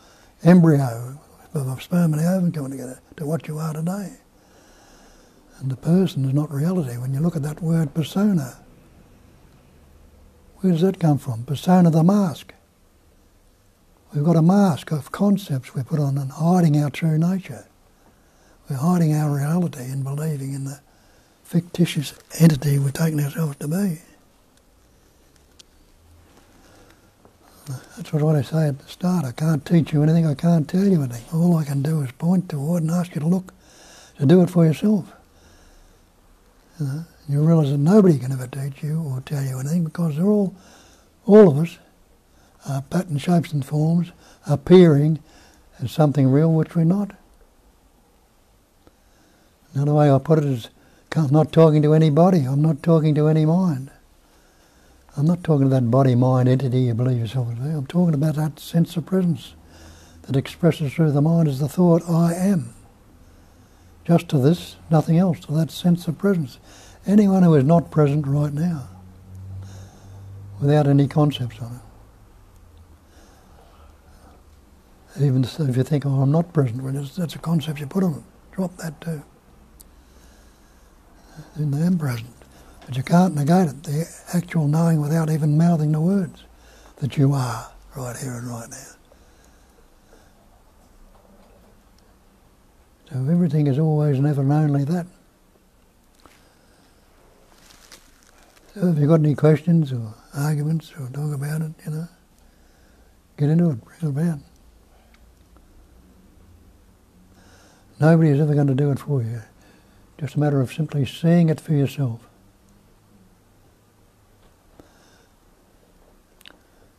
embryo of sperm and ovum coming together to what you are today. And the person is not reality. When you look at that word persona, where does that come from? Persona, the mask. We've got a mask of concepts we put on and hiding our true nature. We're hiding our reality and believing in the fictitious entity we've taken ourselves to be. That's what I say at the start. I can't teach you anything, I can't tell you anything. All I can do is point toward and ask you to look, to do it for yourself. You realise that nobody can ever teach you or tell you anything, because they're all of us are pattern shapes and forms appearing as something real which we're not. Another way I put it is, I'm not talking to anybody, I'm not talking to any mind. I'm not talking to that body-mind entity you believe yourself to be. I'm talking about that sense of presence that expresses through the mind as the thought, I am. Just to this, nothing else, to that sense of presence. Anyone who is not present right now, without any concepts on it. Even if you think, oh, I'm not present, well, that's a concept you put on it. Drop that too. Then I am present. But you can't negate it, the actual knowing without even mouthing the words that you are right here and right now. So everything is always and ever and only that. So if you've got any questions or arguments or talk about it, get into it, bring it about. Nobody is ever going to do it for you. Just a matter of simply seeing it for yourself.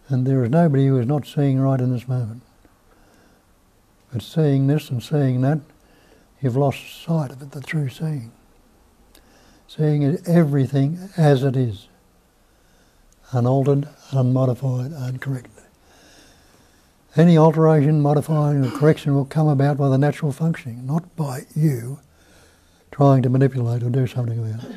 And there is nobody who is not seeing right in this moment. But seeing this and seeing that, you've lost sight of it, the true seeing. Seeing it, everything as it is. Unaltered, unmodified, uncorrected. Any alteration, modifying or correction will come about by the natural functioning, not by you trying to manipulate or do something about it.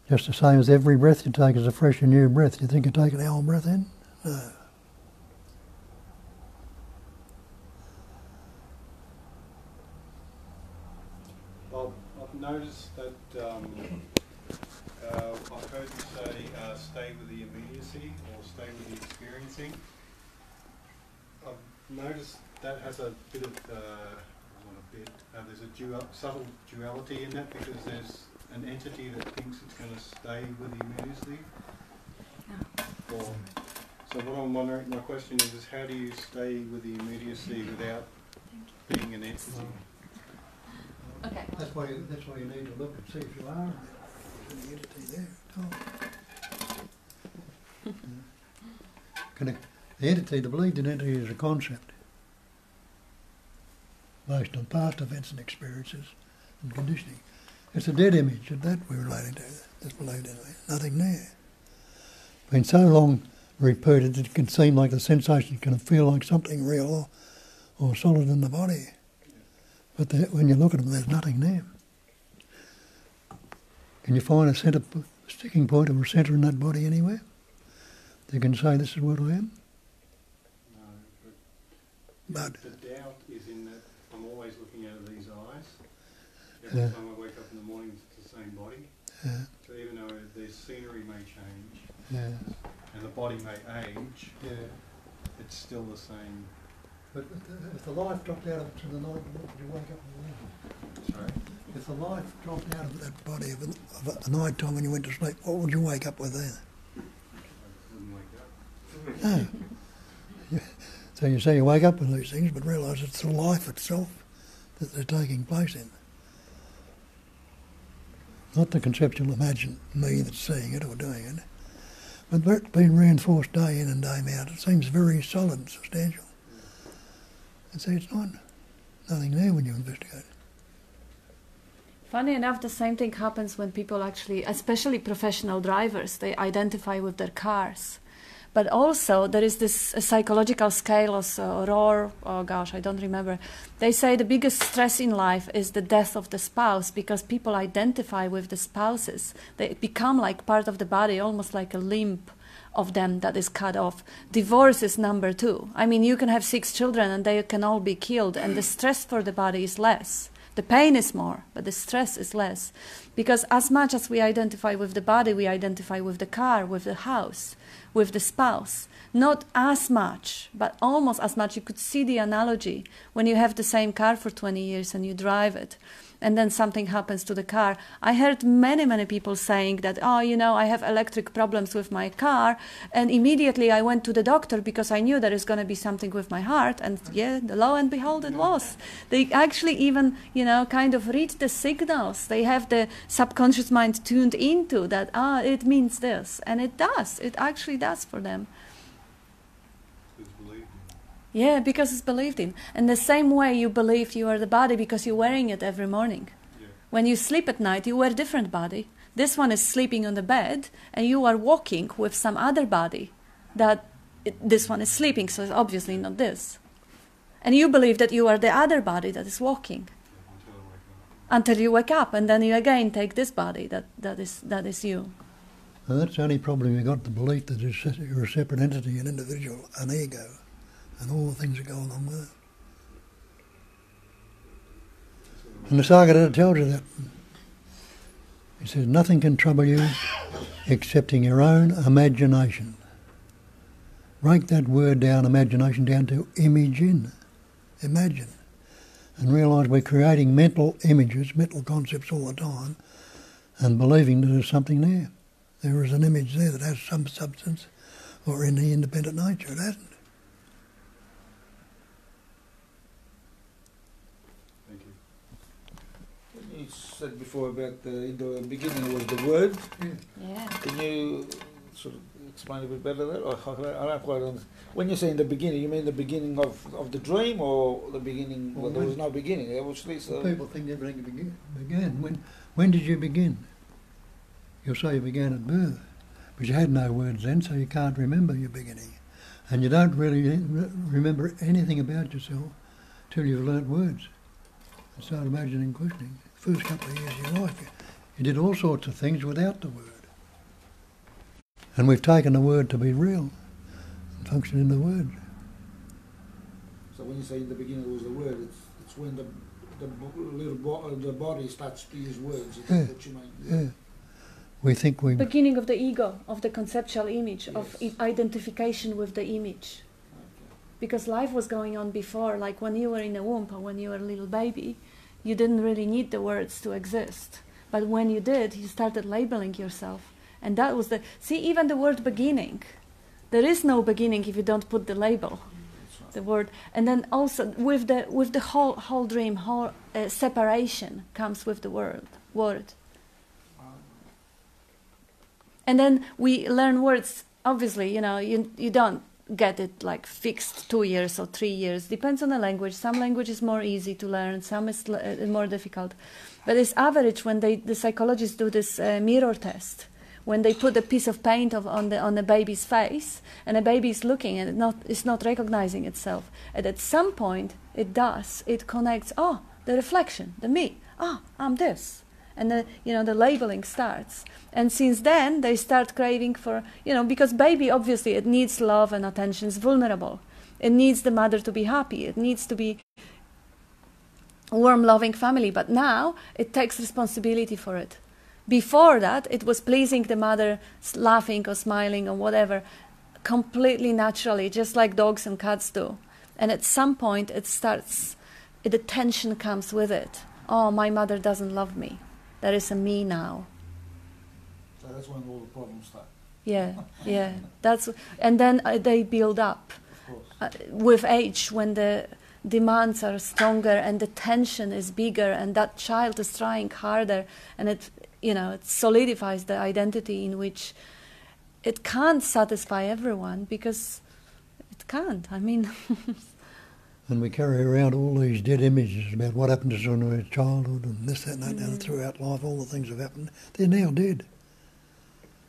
Just the same as every breath you take is a fresh and new breath. You think you're taking the old breath in? No. Bob, I've noticed that I've heard you say stay with the immediacy or stay with the experiencing. I've noticed that has a bit of, there's a subtle duality in that, because there's an entity that thinks it's going to stay with the immediacy. Or, so what I'm wondering, my question is how do you stay with the immediacy without being an entity? Okay. That's why you need to look and see if you are. There's an entity there. The entity, the believed in entity, is a concept based on past events and experiences and conditioning. It's a dead image of that we're relating to, that's believed in. Nothing there. Been so long repeated that it can seem like the sensation can feel like something real or solid in the body. But when you look at them, there's nothing there. Can you find a sticking point or a centre in that body anywhere? You can say, this is what I am? No, But the doubt is in that I'm always looking out of these eyes. Every time I wake up in the morning, it's the same body. So even though the scenery may change and the body may age, it's still the same. But if the life dropped out of it to the night, what would you wake up in the morning? Sorry? If the life dropped out of that body of a night time when you went to sleep, what would you wake up with then? I wouldn't wake up. No. So you say you wake up with these things, but realise it's the life itself that they're taking place in. Not the conceptual imagined me that's seeing it or doing it. But it's been reinforced day in and day out. It seems very solid and substantial. And see, it's not. Nothing there when you investigate. Funny enough, the same thing happens when people actually, especially professional drivers, they identify with their cars. But also there is this psychological scale I don't remember. They say the biggest stress in life is the death of the spouse, because people identify with the spouses. They become like part of the body, almost like a limb of them that is cut off. Divorce is number 2. I mean, you can have 6 children and they can all be killed, and the stress for the body is less. The pain is more, but the stress is less. Because as much as we identify with the body, we identify with the car, with the house, with the spouse. Not as much, but almost as much. You could see the analogy when you have the same car for 20 years and you drive it, and then something happens to the car. I heard many people saying that, I have electric problems with my car, and immediately I went to the doctor because I knew there is going to be something with my heart, and lo and behold, it was. They actually even, kind of read the signals. They have the subconscious mind tuned into that, it means this, and it does. It actually does for them. It's believed in. Yeah, because it's believed in. And the same way you believe you are the body because you're wearing it every morning. Yeah. When you sleep at night, you wear a different body. This one is sleeping on the bed, and you are walking with some other body. This one is sleeping, so it's obviously not this. And you believe that you are the other body that is walking. Until you wake up, and then you again take this body that is you. And that's the only problem you've got, the belief that you're a separate entity, an individual, an ego, and all the things that go along with it. And the Sagata tells you that. He says, nothing can trouble you excepting your own imagination. Break that word down, imagination, down to imagine. Imagine. And realise we're creating mental images, mental concepts all the time, and believing that there's something there. There is an image there that has some substance or any independent nature. It hasn't. Thank you. said before about in the beginning was the word. Yeah. Can you sort of explain a bit better that? I don't quite understand. When you say in the beginning, you mean the beginning of the dream or the beginning? Well, there was no beginning, obviously. So People think everything began. When did you begin? You'll say you began at birth, but you had no words then, so you can't remember your beginning. And you don't really remember anything about yourself till you've learnt words and start imagining questioning. First couple of years of your life, you did all sorts of things without the word. And we've taken the word to be real and function in the word. So when you say in the beginning was the word, it's when the body starts to use words. Is that what you mean? Yeah. We think we... Beginning of the ego, of the conceptual image, Yes. of identification with the image. Because life was going on before, like when you were in a womb or when you were a little baby, you didn't really need the words to exist. But when you did, you started labeling yourself. And that was see, even the word beginning, there is no beginning if you don't put the label, the word. And then also with the whole dream, whole separation comes with the word. And then we learn words, obviously, you don't get it like fixed 2 years or 3 years. Depends on the language. Some language is more easy to learn, some is more difficult. But it's average when the psychologists do this mirror test. When they put a piece of paint on the baby's face, and the baby is looking and it's not recognizing itself. And at some point, it does. It connects, the reflection, the me. I'm this. And the labeling starts. And since then, they start craving for, because baby, obviously, it needs love and attention. It's vulnerable. It needs the mother to be happy. It needs to be a warm, loving family. But now, it takes responsibility for it. Before that, it was pleasing the mother, laughing or smiling or whatever, completely naturally, just like dogs and cats do. And at some point, the tension comes with it. Oh, my mother doesn't love me. There is a me now. So that's when all the problems start. Yeah. And then they build up. Of course. With age, when the demands are stronger and the tension is bigger and that child is trying harder, and it solidifies the identity in which it can't satisfy everyone because it can't. I mean... And we carry around all these dead images about what happened to us in our childhood and this, that and that, and throughout life, all the things that have happened. They're now dead.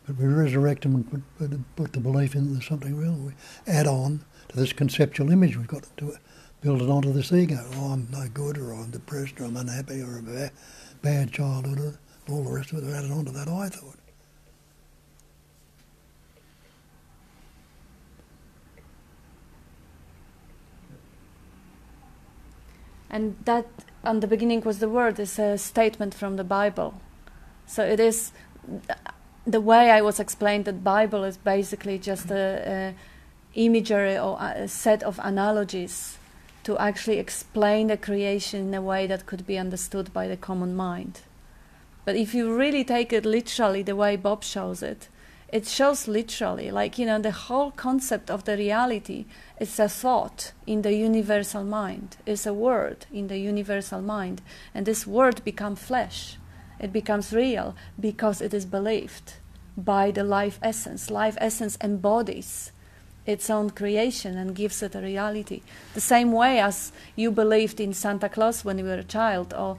But we resurrect them and put the belief in that there's something real. We add on to this conceptual image. We've got to build it onto this ego. I'm no good, or I'm depressed, or I'm unhappy, or a bad childhood, or all the rest of it are added onto that I thought. And that, on the beginning was the word, is a statement from the Bible. So it is, the way I was explained that Bible is basically just a imagery or a set of analogies to actually explain the creation in a way that could be understood by the common mind. But if you really take it literally the way Bob shows it, it shows literally, like, the whole concept of the reality is a thought in the universal mind, is a word in the universal mind. And this word becomes flesh. It becomes real because it is believed by the life essence. Life essence embodies its own creation and gives it a reality. The same way as you believed in Santa Claus when you were a child, or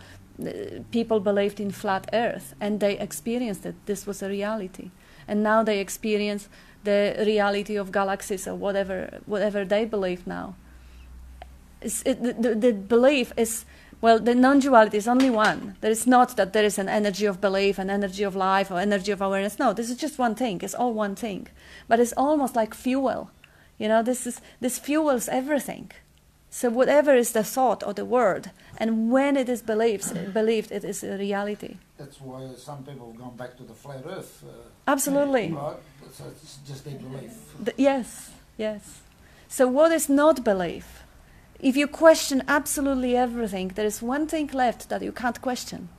people believed in flat earth, and they experienced it. This was a reality. And now they experience the reality of galaxies or whatever they believe now. The belief is, the non-duality is only one. There is not that there is an energy of belief, an energy of life, or energy of awareness. No, this is just one thing. It's all one thing. But it's almost like fuel. This fuels everything. So whatever is the thought or the word, and when it is believed, it is a reality. That's why some people have gone back to the flat earth. Absolutely. Right? So it's just their belief. Yes. So what is not belief? If you question absolutely everything, there is one thing left that you can't question.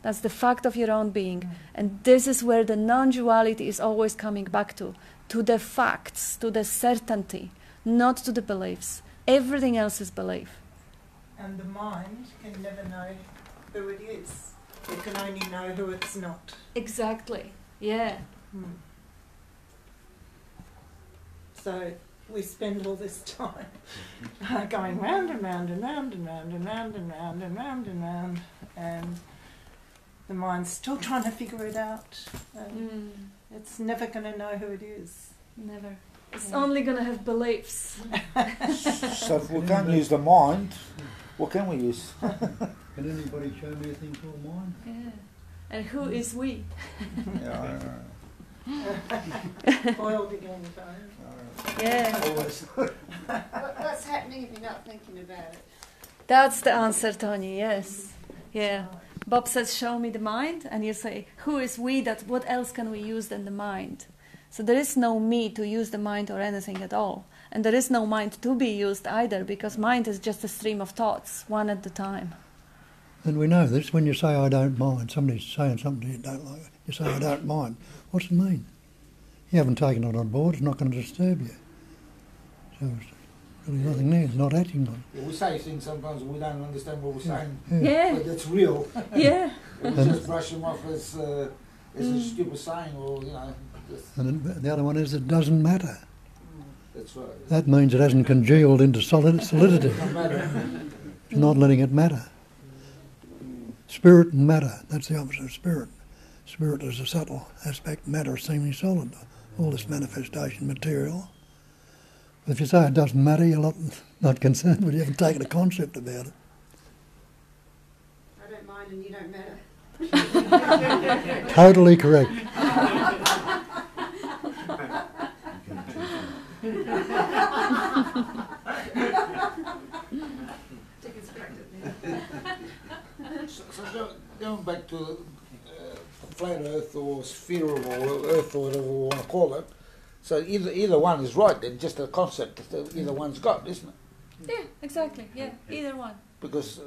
That's the fact of your own being. And this is where the non-duality is always coming back to the facts, to the certainty, not to the beliefs. Everything else is belief. And the mind can never know who it is. You can only know who it's not. Exactly. Yeah. So we spend all this time going round and round and round and round and round and round and round and round, and the mind's still trying to figure it out. It's never going to know who it is. Never. It's only going to have beliefs. So if we can't use the mind, what can we use? Can anybody show me a thing called mind? Yeah. And who is we? Yeah, Boiled again, though. Yeah. What's happening if you're not thinking about it? That's the answer, Tony. Yes. Yeah. Bob says, show me the mind. And you say, who is we? That what else can we use than the mind? So there is no me to use the mind or anything at all. And there is no mind to be used either, because mind is just a stream of thoughts, one at a time. And we know this when you say, I don't mind. Somebody's saying something you don't like. You say, I don't mind. What's it mean? You haven't taken it on board. It's not going to disturb you. So there's really nothing there. It's not acting on it. Yeah, we say things sometimes we don't understand what we're saying, Yeah. but it's real. Yeah. We just brush them off as a stupid saying, or you know. Just, And then the other one is it doesn't matter. that's right. That means it hasn't congealed into solidity. Doesn't matter. It's not letting it matter. Spirit and matter, that's the opposite of spirit. Spirit is a subtle aspect, matter is seemingly solid. All this manifestation material. But if you say it doesn't matter, you're not concerned, but you haven't taken a concept about it. I don't mind and you don't matter. Totally correct. So going back to flat Earth or spheroid or Earth or whatever we want to call it, so either one is right then, just a concept that either one's got, isn't it? Yeah, exactly. Yeah, either one. Because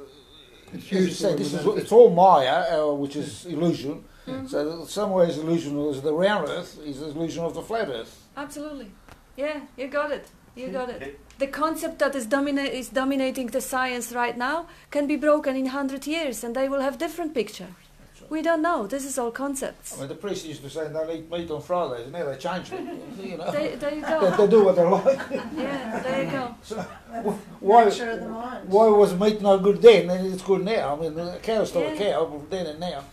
It's as you say, useful it's all Maya, which is illusion. So somewhere is illusion is the round Earth, is the illusion of the flat Earth. Absolutely. Yeah, you got it. You got it. The concept that is dominating the science right now can be broken in 100 years and they will have different picture. We don't know. This is all concepts. I mean, the priest used to say don't eat meat on Fridays, and now they changed it. You know, There you go. they do what they like. Yeah, there you go. So, why Nature of the mind. why was meat no good then, and it's good now? I mean, the cow's still a Yeah. cow, but then and now.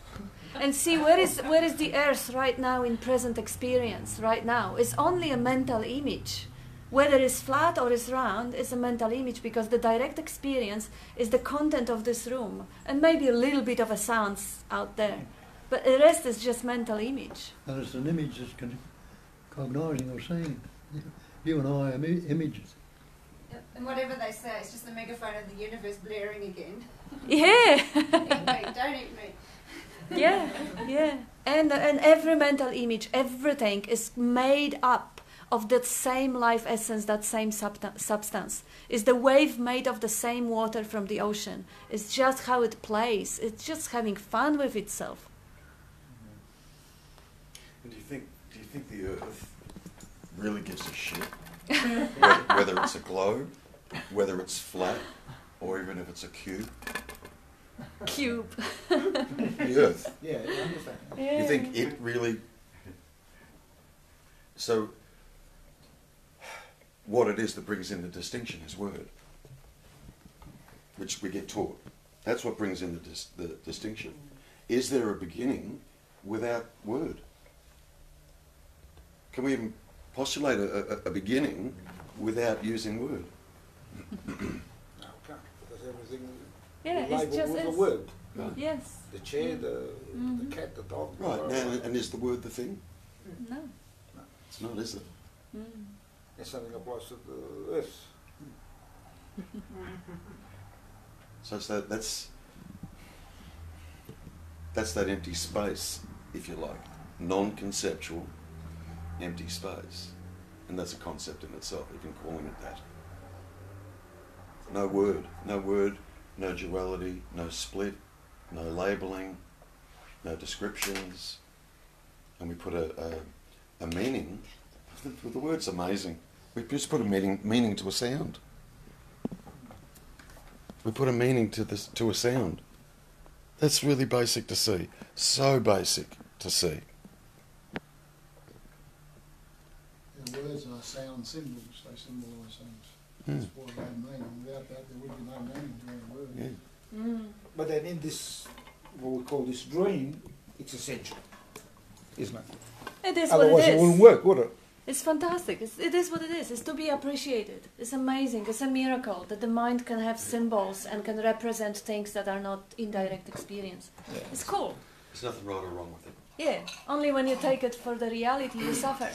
And see, where is the earth right now in present experience right now? It's only a mental image. Whether it's flat or it's round, it's a mental image, because the direct experience is the content of this room and maybe a little bit of a sounds out there. But the rest is just mental image. And it's an image that's cognising or seeing. You and I are images. And whatever they say, it's just the megaphone of the universe blaring again. Yeah. Eat meat, don't eat meat. Yeah, yeah. And every mental image, everything is made up of that same life essence, that same substance. Is the wave made of the same water from the ocean? It's just how it plays. It's just having fun with itself. And do you think the Earth really gives a shit? whether it's a globe, whether it's flat, or even if it's a cube? Cube. The Earth. Yeah, I understand. Yeah. You think it really... So, what it is that brings in the distinction is word, which we get taught. That's what brings in the distinction. Is there a beginning without word? Can we even postulate a beginning without using word? No, can't, because everything Yeah, labelled it's just with a is. word. Right. Yes. The chair, the cat, the dog. Right, now, and is the word the thing? No. It's not, is it? Mm. If something applies to the earth. So it's that's that empty space, if you like, non-conceptual empty space, and that's a concept in itself, even calling it that. No word, no duality, no split, no labelling, no descriptions, and we put a meaning. The word's amazing. We just put a meaning to a sound. We put a meaning to a sound. That's really basic to see. So basic to see. And words are sound symbols, they symbolise things. That's what they mean. Without that, there would be no meaning to any word. Yeah. But then in this, what we call this dream, it's essential, isn't it? It is what Otherwise it it wouldn't is. work, would it? It's fantastic. It is what it is. It's to be appreciated. It's amazing. It's a miracle that the mind can have symbols and can represent things that are not indirect experience. Yeah. It's cool. There's nothing right or wrong with it. Yeah. Only when you take it for the reality, you suffer.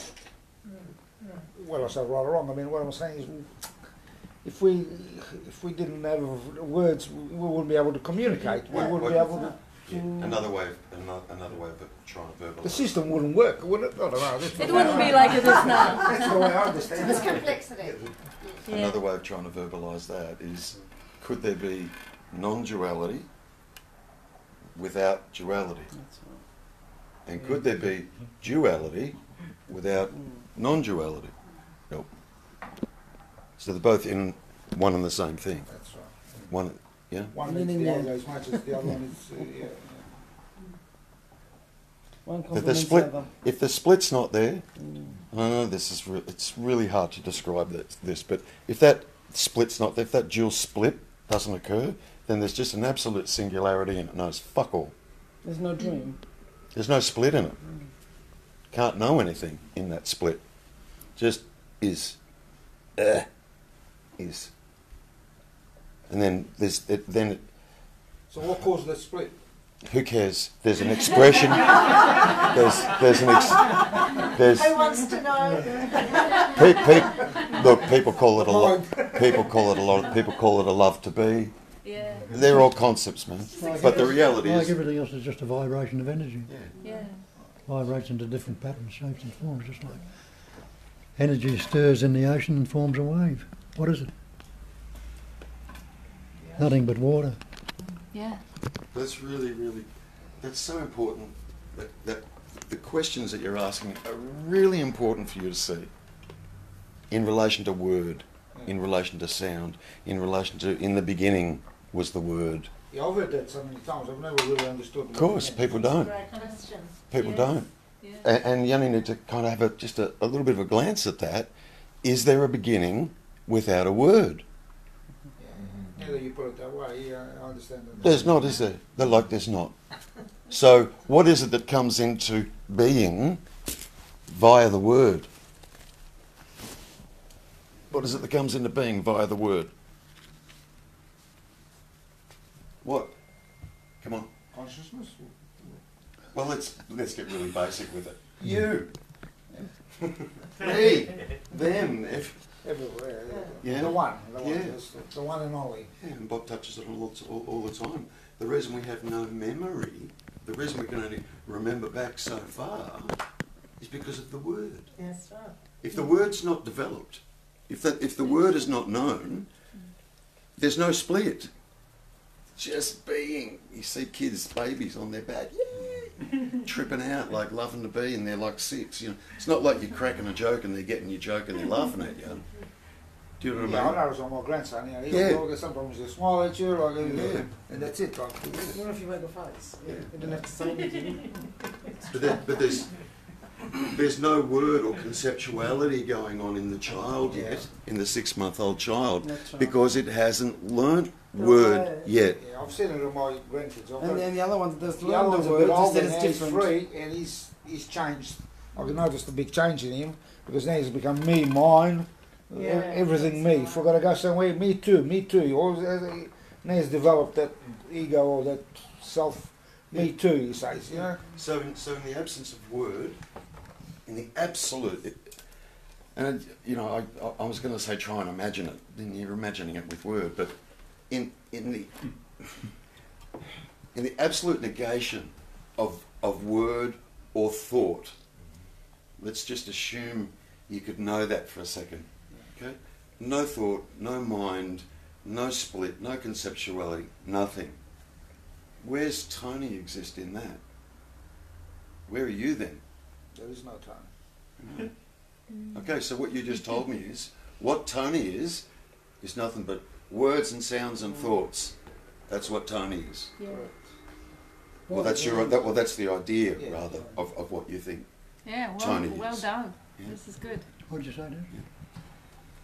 Well, I said right or wrong. I mean, what I'm saying is, if we didn't have words, we wouldn't be able to communicate. We wouldn't be able to. Yeah. Another way of trying to verbalize. The system wouldn't work, would it? I don't know. It wouldn't be like it is now. That's the way I understand It's it. complexity. Yeah. Another way of trying to verbalize that is, could there be non-duality without duality? And could there be duality without non-duality? Nope. So they're both in one and the same thing. That's right. One, yeah. One needs the other as much as the other one is. Yeah. One If the complements split, the other. if the split's not there, I know this is it's really hard to describe this, but if that split's not there, if that dual split doesn't occur, then there's just an absolute singularity and it knows fuck all. There's no dream. There's no split in it. Can't know anything in that split. Just is. Is. And then So what caused the split? who cares? There's an expression. there's Who wants to know? look, people call it a lot. People call it a lot. People call it a love to be. Yeah. They're all concepts, man. But the reality Like is, everything else is just a vibration of energy. Yeah. Vibrates into different patterns, shapes and forms, just like energy stirs in the ocean and forms a wave. What is it? Nothing but water. Yeah. that's really, that's so important. That the questions that you're asking are really important for you to see. In relation to word, in relation to sound, in relation to in the beginning was the word. Yeah, I've heard that so many times. I've never really understood. Of course, people don't. Great question. People Yeah. don't. Yeah. And you only need to kind of have just a little bit of a glance at that. Is there a beginning without a word? Yeah. Now that you put it that way, yeah, I understand that. There's not, is there? There's not. So what is it that comes into being via the word? What is it that comes into being via the word? What? Come on. Consciousness. Well, let's get really basic with it. You. Me. Them. Everywhere. Yeah. The one. Yeah. The one and only. Yeah, and Bob touches it all the time. The reason we have no memory, the reason we can only remember back so far, is because of the word. Yes, right. If the word's not developed, if the word is not known, there's no split. Just being. You see kids, babies on their back, tripping out like loving to be, and they're like 6. You know, it's not like you're cracking a joke and they're getting your joke and they're laughing at you. Do you know what Yeah, I mean? I noticed on my grandson. Yeah, Yeah. he'll sometimes he'll smile at you, like, Yeah. and that's it. Like, Even if you make a face, Yeah. you don't have to say anything. But there's no word or conceptuality going on in the child yet, in the 6-month-old child, That's right. because it hasn't learnt word yet. yeah, I've seen it in my grandkids. I've And got- then the other one does the learn other the one's a word, bit just older that now, it's he's different. 3, and he's changed. I've noticed a big change in him, because now he's become me, mine, Yeah, everything that's me. If I gotta go somewhere, me too. He always, now he's developed that ego or that self, me too, he says, you know. So in the absence of word, in the absolute, and you know, I was going to say try and imagine it, then you're imagining it with word, but in the absolute negation of word or thought, let's just assume you could know that for a second, okay? No thought, no mind, no split, no conceptuality, nothing. Where's Tony exist in that? Where are you then? There is no time. Okay, so what you just told me is, what Tony is nothing but words and sounds and thoughts. That's what Tony is. Yeah. Well, that's that's the idea, rather, of what you think. Yeah, Tiny well is. done. Yeah. This is good. What'd you say, Dan?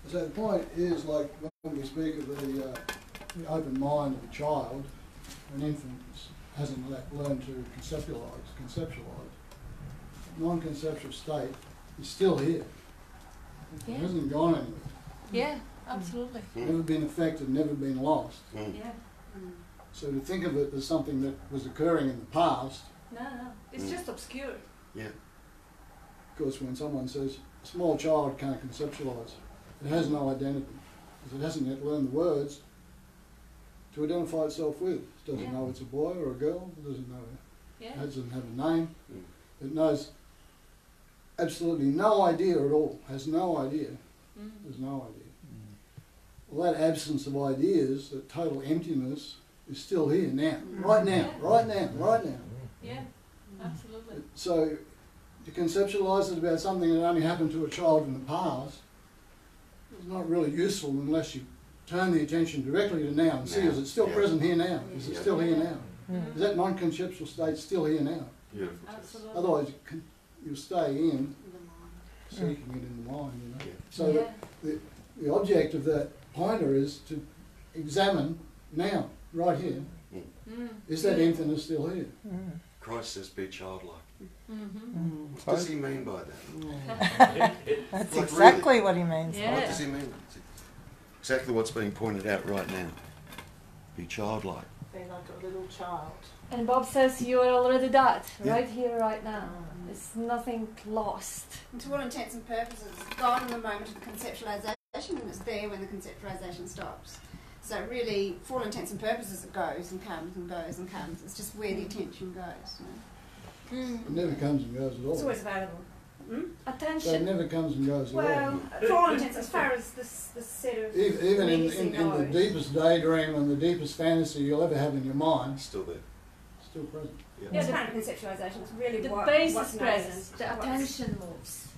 So the point is, like when we speak of the open mind of a child, an infant hasn't learned to conceptualise. Non-conceptual state is still here. Yeah. It hasn't gone anywhere. Yeah, absolutely. Never been affected, never been lost. Mm. Yeah. So to think of it as something that was occurring in the past, No, it's just obscure. Yeah. of course, when someone says a small child can't conceptualise, it has no identity, because it hasn't yet learned the words to identify itself with. It doesn't know it's a boy or a girl, it doesn't know, it doesn't have a name, it knows absolutely no idea at all, has no idea, there's no idea. Well, that absence of ideas, that total emptiness, is still here now, right now, right now, right now. Yeah, absolutely. So to conceptualise it about something that only happened to a child in the past is not really useful unless you turn the attention directly to now and see, is it still present here now? Is it still here now? Is that non-conceptual state still here now? Beautiful. Absolutely. Otherwise you'll stay in seeking it in the mind, you know. So the object of that pointer is to examine now, right here. Is that emptiness still here? Christ says, be childlike. Mm-hmm. What does he mean by that? That's Like, exactly really? what he means. Yeah. What does he mean? It's exactly what's being pointed out right now. Be childlike. Be like a little child. And Bob says you are already that, Yeah. right here, right now. It's nothing lost. And to all intents and purposes, it's gone in the moment of the conceptualisation, and it's there when the conceptualisation stops. So really, for all intents and purposes, it goes and comes and goes and comes. It's just where the attention goes. You know? It never comes and goes at all. It's always available. So it Attention. never comes and goes at Well, all. for all intents, as far as this set of Even immediacy in the goes. deepest daydream and the deepest fantasy you'll ever have in your mind, Still there. still present. Yeah, it's kind of conceptualisation. It's really The what, base what's is noticed, present. The what's- attention moves.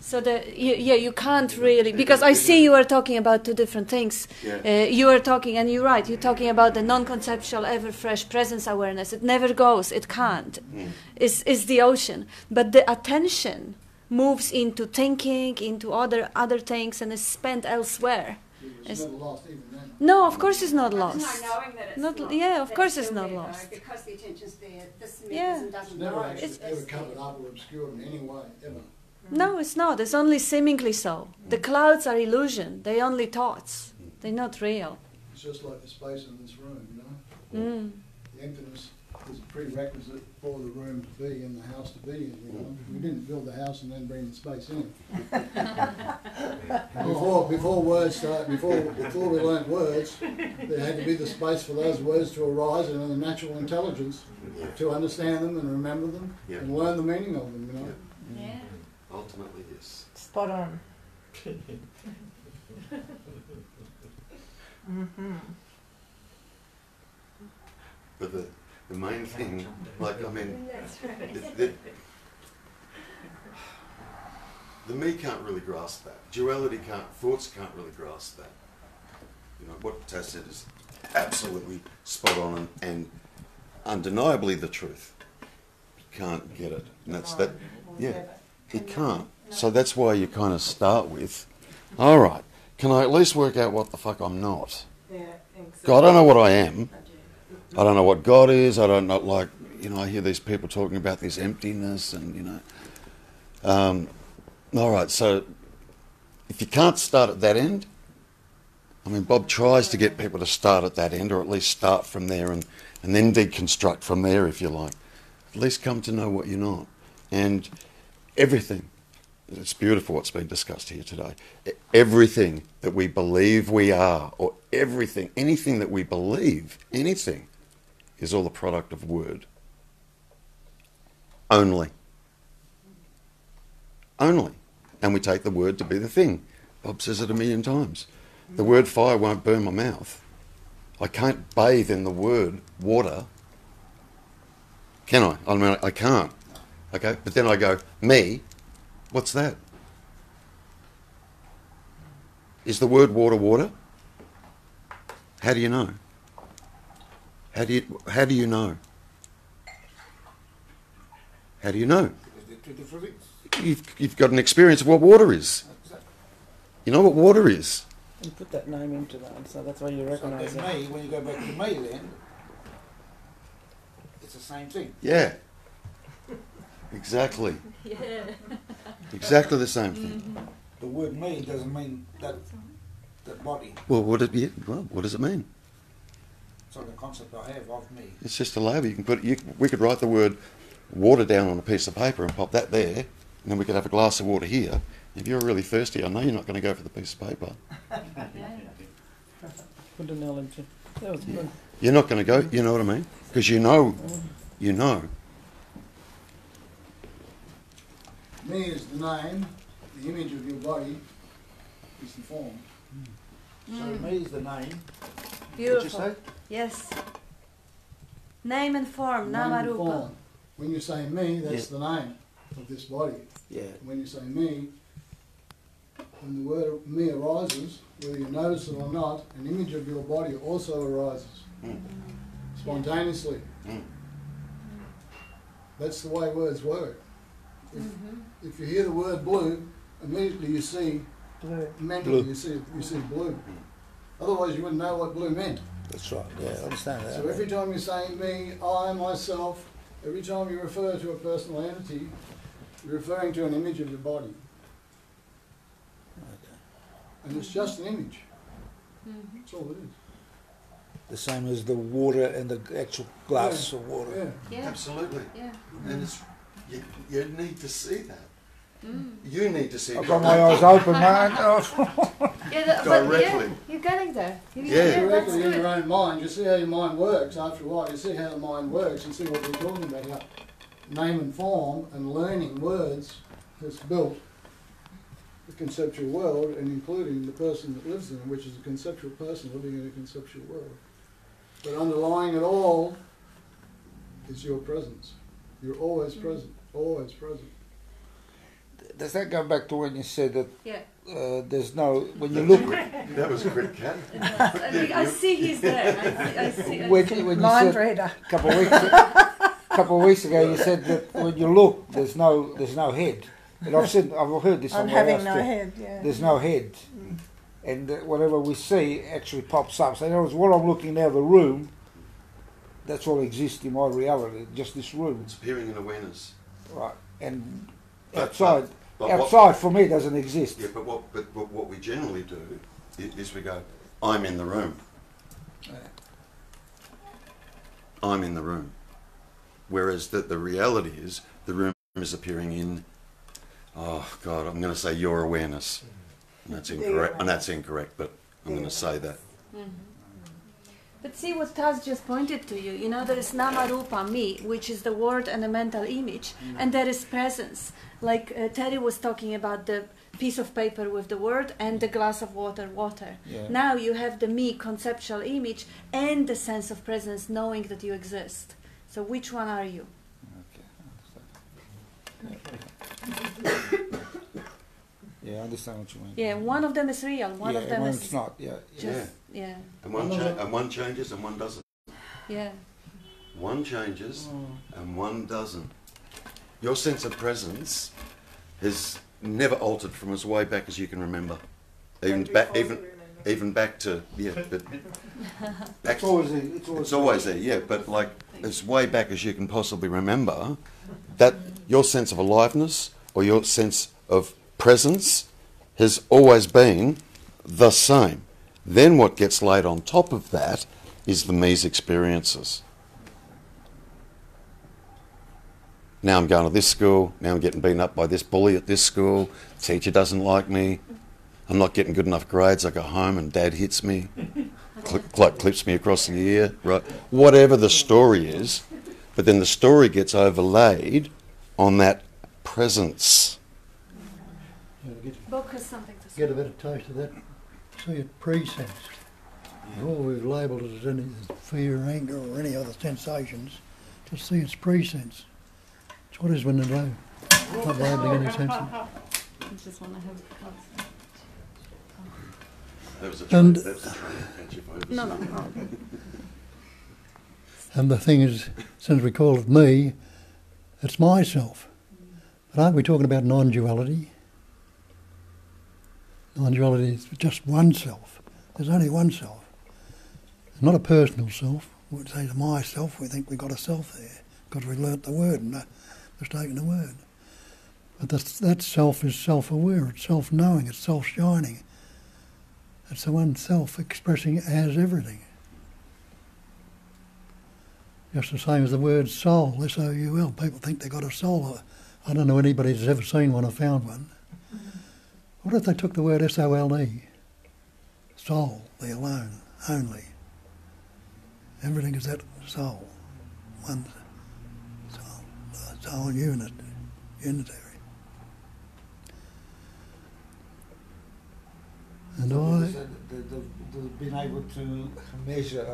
So you can't really, because I see you are talking about two different things. Yeah. You are talking, and you're right, you're talking about the non-conceptual, ever-fresh presence awareness. It never goes, it can't. It's the ocean. But the attention moves into thinking, into other things, and is spent elsewhere. It's never lost even then. No, of course it's not There's lost. no knowing that it's Not- lost. yeah, of That course it's it's still not there, lost. though, because the attention's there. This Yeah. mechanism It's doesn't never know. actually It's ever there. covered up or obscured in any way, ever. No, it's not. It's only seemingly so. The clouds are illusion. They're only thoughts. They're not real. It's just like the space in this room, you know. Mm. The emptiness is a prerequisite for the room to be in, the house to be in, you know. We didn't build the house and then bring the space in. Before words start, before we learnt words, there had to be the space for those words to arise and the natural intelligence to understand them and remember them and learn the meaning of them, you know. Yeah. Ultimately, yes. Spot on. But the main thing, like, I mean, That's right. the me can't really grasp that. Duality can't, thoughts can't really grasp that. You know, what Taz said is absolutely spot on and undeniably the truth. You can't get it. And that's that, yeah, you can't. So that's why you kind of start with, all right, can I at least work out what the fuck I'm not? Yeah, exactly. God, I don't know what I am. I don't know what God is. I don't know, like, you know, I hear these people talking about this emptiness and, you know. All right, so if you can't start at that end, I mean, Bob tries to get people to start at that end, or at least start from there and then deconstruct from there, if you like. At least come to know what you're not. And everything, it's beautiful what's been discussed here today. Everything that we believe we are, or everything, anything that we believe, anything, is all the product of word. Only. Only. And we take the word to be the thing. Bob says it 1,000,000 times. The word fire won't burn my mouth. I can't bathe in the word water. Can I? I mean, I can't. Okay? But then I go, me, what's that? Is the word water water? How do you know? How do you know? How do you know? Because they're two different things. You've got an experience of what water is. Exactly. You know what water is. You put that name into that, so that's why you So recognise then it. me, when you go back to me then, it's the same thing. Yeah. Exactly. Yeah. Exactly the same thing. The word me doesn't mean that body. Well, what does it mean? It's like a concept I have of me. It's just a label. You can put. We could write the word water down on a piece of paper and pop that there, and then we could have a glass of water here. If you're really thirsty, I know you're not going to go for the piece of paper. Put an L into. That was good. You're not going to go. You know what I mean? Because you know. Me is the name, the image of your body is the form. So me is the name. Beautiful. What'd you say? Yes. Name and form, Name and Namarupa. form. When you say me, that's the name of this body. Yeah. When you say me, when the word me arises, whether you notice it or not, an image of your body also arises. Spontaneously. That's the way words work. If you hear the word blue, immediately you see, mentally you see blue. Otherwise you wouldn't know what blue meant. That's right. Yeah, I understand that. So every time you say me, I, myself, every time you refer to a personal entity, you're referring to an image of your body. And it's just an image. That's all it is. The same as the water and the actual glass of water. Yeah. Absolutely. Yeah. And it's you need to see that. You need to see I've it. got my eyes open, man. Directly. You're getting there. Yeah. That's Directly in your good. own mind, you see how your mind works. After a while, you see how the mind works and see what we're talking about. How name and form and learning words has built the conceptual world, and including the person that lives in it, which is a conceptual person living in a conceptual world. But underlying it all is your presence. You're always present, always present. Does that go back to when you said that Yeah. there's no, when you look, That was a quick cat. I see he's there. I see. when you Mind said reader. a couple of weeks ago, you said that when you look, there's no head. And I've heard this I'm somewhere having else no too. head, yeah. There's no head, and whatever we see actually pops up. So in other words, what I'm looking now, the room, that's all exists in my reality, just this room, It's appearing in awareness. right? And But- outside, but outside for me doesn't exist. Yeah, but what we generally do is we go, I'm in the room. I'm in the room. Whereas the reality is the room is appearing in, oh God, I'm going to say your awareness. And that's incorrect, but I'm going to say that. But see what Taz just pointed to you. You know, there is Namarupa, me, which is the word and the mental image, and there is presence. Like Terry was talking about the piece of paper with the word and the glass of water, water. Yeah. Now you have the me conceptual image and the sense of presence, knowing that you exist. So which one are you? Yeah, I understand what you mean. Yeah, one of them is real. One yeah, of them one's is not. Yeah, just yeah. And one changes and one doesn't. Yeah. One changes and one doesn't. Your sense of presence has never altered from as way back as you can remember. Even back to but it's always there. it's always there, yeah. But like as way back as you can possibly remember, that your sense of aliveness or your sense of presence has always been the same. Then what gets laid on top of that is the me's experiences. Now I'm going to this school, now I'm getting beaten up by this bully at this school, teacher doesn't like me, I'm not getting good enough grades, I go home and dad hits me, clips me across the ear, right? Whatever the story is, but then the story gets overlaid on that presence. Book has something to say. Get a better taste of that. See it pre-sensed. All we've labelled it as any fear, anger or any other sensations, just see it's pre-sense. It's what is when they know. Not labelling any sense. I just want to have That was a And- that was a catch if I ever no, saw no, it. no. And the thing is, since we call it me, It's myself. But aren't we talking about non-duality? Non-duality is just one self. There's only one self. It's not a personal self. We'd say to myself, we think we've got a self there because we learnt the word and mistaken the word. But that self is self-aware, it's self-knowing, it's self-shining. It's the one self expressing as everything. Just the same as the word soul, S-O-U-L. People think they've got a soul. I don't know anybody that's ever seen one or found one. What if they took the word S-O-L-E? Soul, the alone, only. Everything is that soul. One soul unit, unitary. And they've been able to measure,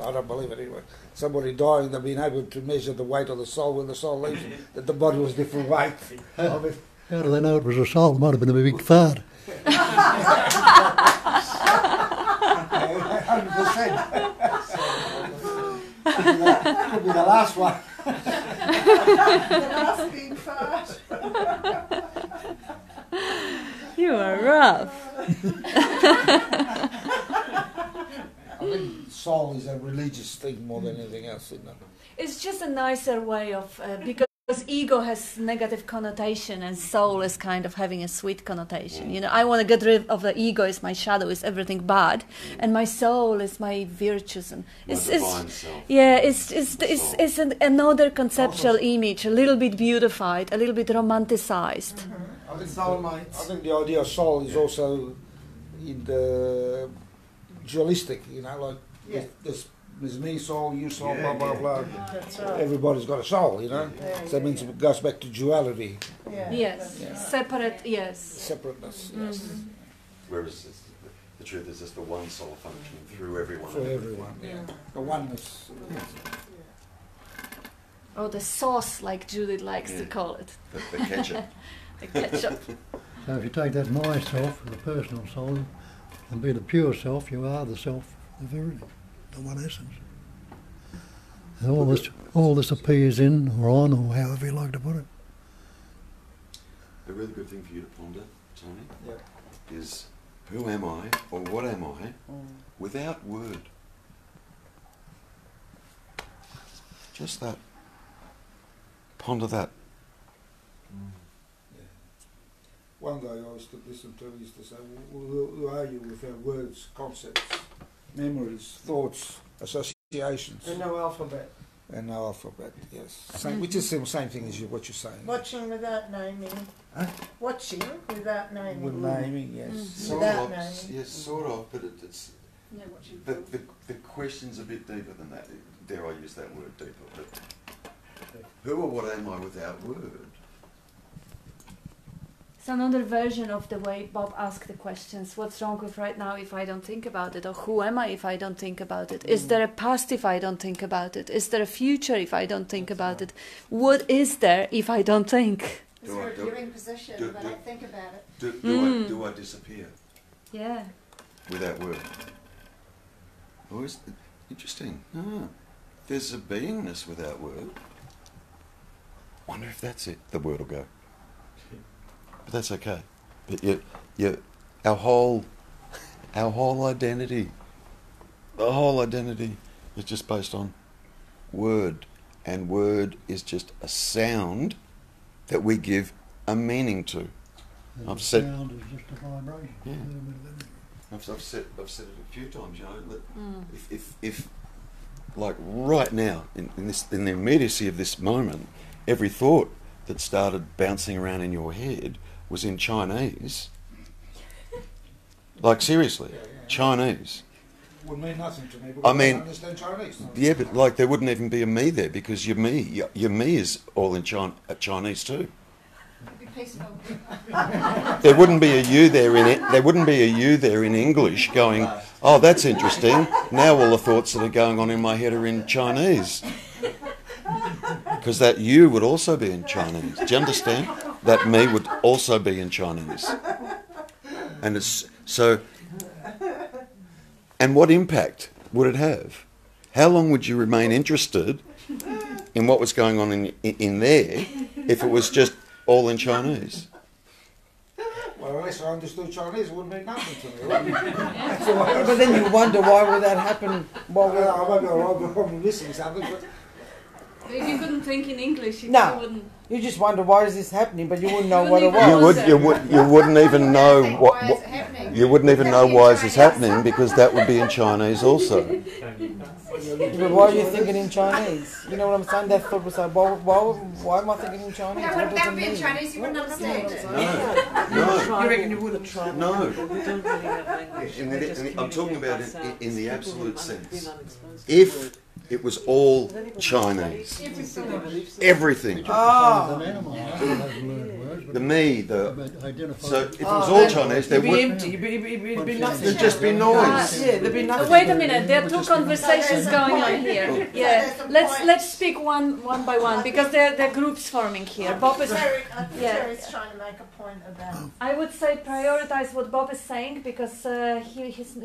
I don't believe it anyway, somebody dying, they've been able to measure the weight of the soul when the soul leaves, that the body was different weight. How do they know it was a soul? It might have been a big fart. 100%. Could be the last one. The last big fart. You are rough. I think soul is a religious thing more than anything else. Isn't it? It's just a nicer way of, because ego has negative connotation and soul is kind of having a sweet connotation. You know, I want to get rid of the ego, is my shadow, is everything bad, and my soul is my virtues. And it's another conceptual image, a little bit beautified, a little bit romanticized. I think the idea of soul is also in the dualistic, you know, like there's me soul, you soul, blah, blah, blah. That's right. Everybody's got a soul, you know. So that means it goes back to duality. Yes, separate, Separateness, yes. Whereas the truth is just the one soul functioning through everyone. For everyone, the oneness. Or the sauce, like Judith likes to call it. The ketchup. The ketchup. So if you take that myself, the personal soul, and be the pure self, you are the self of everything, the one essence. And all this appears in or on, or however you like to put it. A really good thing for you to ponder, Tony, is who am I, or what am I, without word. Just that. Ponder that. One guy I used to listen to used to say, who are you without words, concepts, memories, thoughts, associations? And no alphabet. And no alphabet, yes. Which is the same thing as what you're saying. Watching without naming. Huh? Watching without naming. With naming, yes. Sort Without of, naming. yes, sort of, but it's... The question's a bit deeper than that. Dare I use that word, deeper? But who or what am I without word? It's another version of the way Bob asked the questions. What's wrong with right now if I don't think about it? Or who am I if I don't think about it? Is there a past if I don't think about it? Is there a future if I don't think about it? What is there if I don't think? Is there a viewing position if I don't think about it? Do I disappear? Yeah. Without word? Oh, interesting. There's a beingness without word. Wonder if that's it. The word will go. But that's okay. But our whole identity, the whole identity is just based on word, and word is just a sound that we give a meaning to. And I've the said, sound is just a vibration. Yeah. A little bit of everything. I've said it a few times. You know, that if like right now in the immediacy of this moment, every thought that started bouncing around in your head was in Chinese. Like seriously, Chinese. Would mean nothing to me because I mean, don't understand Chinese. Yeah, but like there wouldn't even be a me there because your me is all in Chinese too. Be peaceful. There wouldn't be a you there in it. There wouldn't be a you there in English going, oh, that's interesting. Now all the thoughts that are going on in my head are in Chinese. Because that you would also be in Chinese. Do you understand? That me would also be in Chinese. And it's so. And what impact would it have? How long would you remain interested in what was going on in there if it was just all in Chinese. Well, unless I understood Chinese, it wouldn't mean nothing to me, right? But then you wonder why would that happen? I'm probably missing something, but If you couldn't think in English, you No. wouldn't. you just wonder why is this happening, but you wouldn't know what it You was. wouldn't even know Why is what it happening? you wouldn't even know It's why in is this Chinese. happening, because that would be in Chinese also. But why are you thinking in Chinese? You know what I'm saying? That thought was like, why am I thinking in Chinese? No, What that does would it be in mean? Chinese, you wouldn't understand it. No, You reckon you wouldn't try? no. We don't really have language. In We the- just I'm talking communicate about by it sounds. in the People absolute who've sense. been unexposed to If words. it was all Chinese, everything, Ah. An animal hasn't learned words, but the me, the but identifies so if it Oh, was all Chinese, there It'd be would empty. It'd be nothing. there'd just be noise. Yeah, there'd be nothing. Wait a minute, there are two conversations going on here. Yeah, There's a let's point. speak one by one because there are groups forming here. Bob is. Yeah. Terry's trying to make a point about. I would say prioritize what Bob is saying because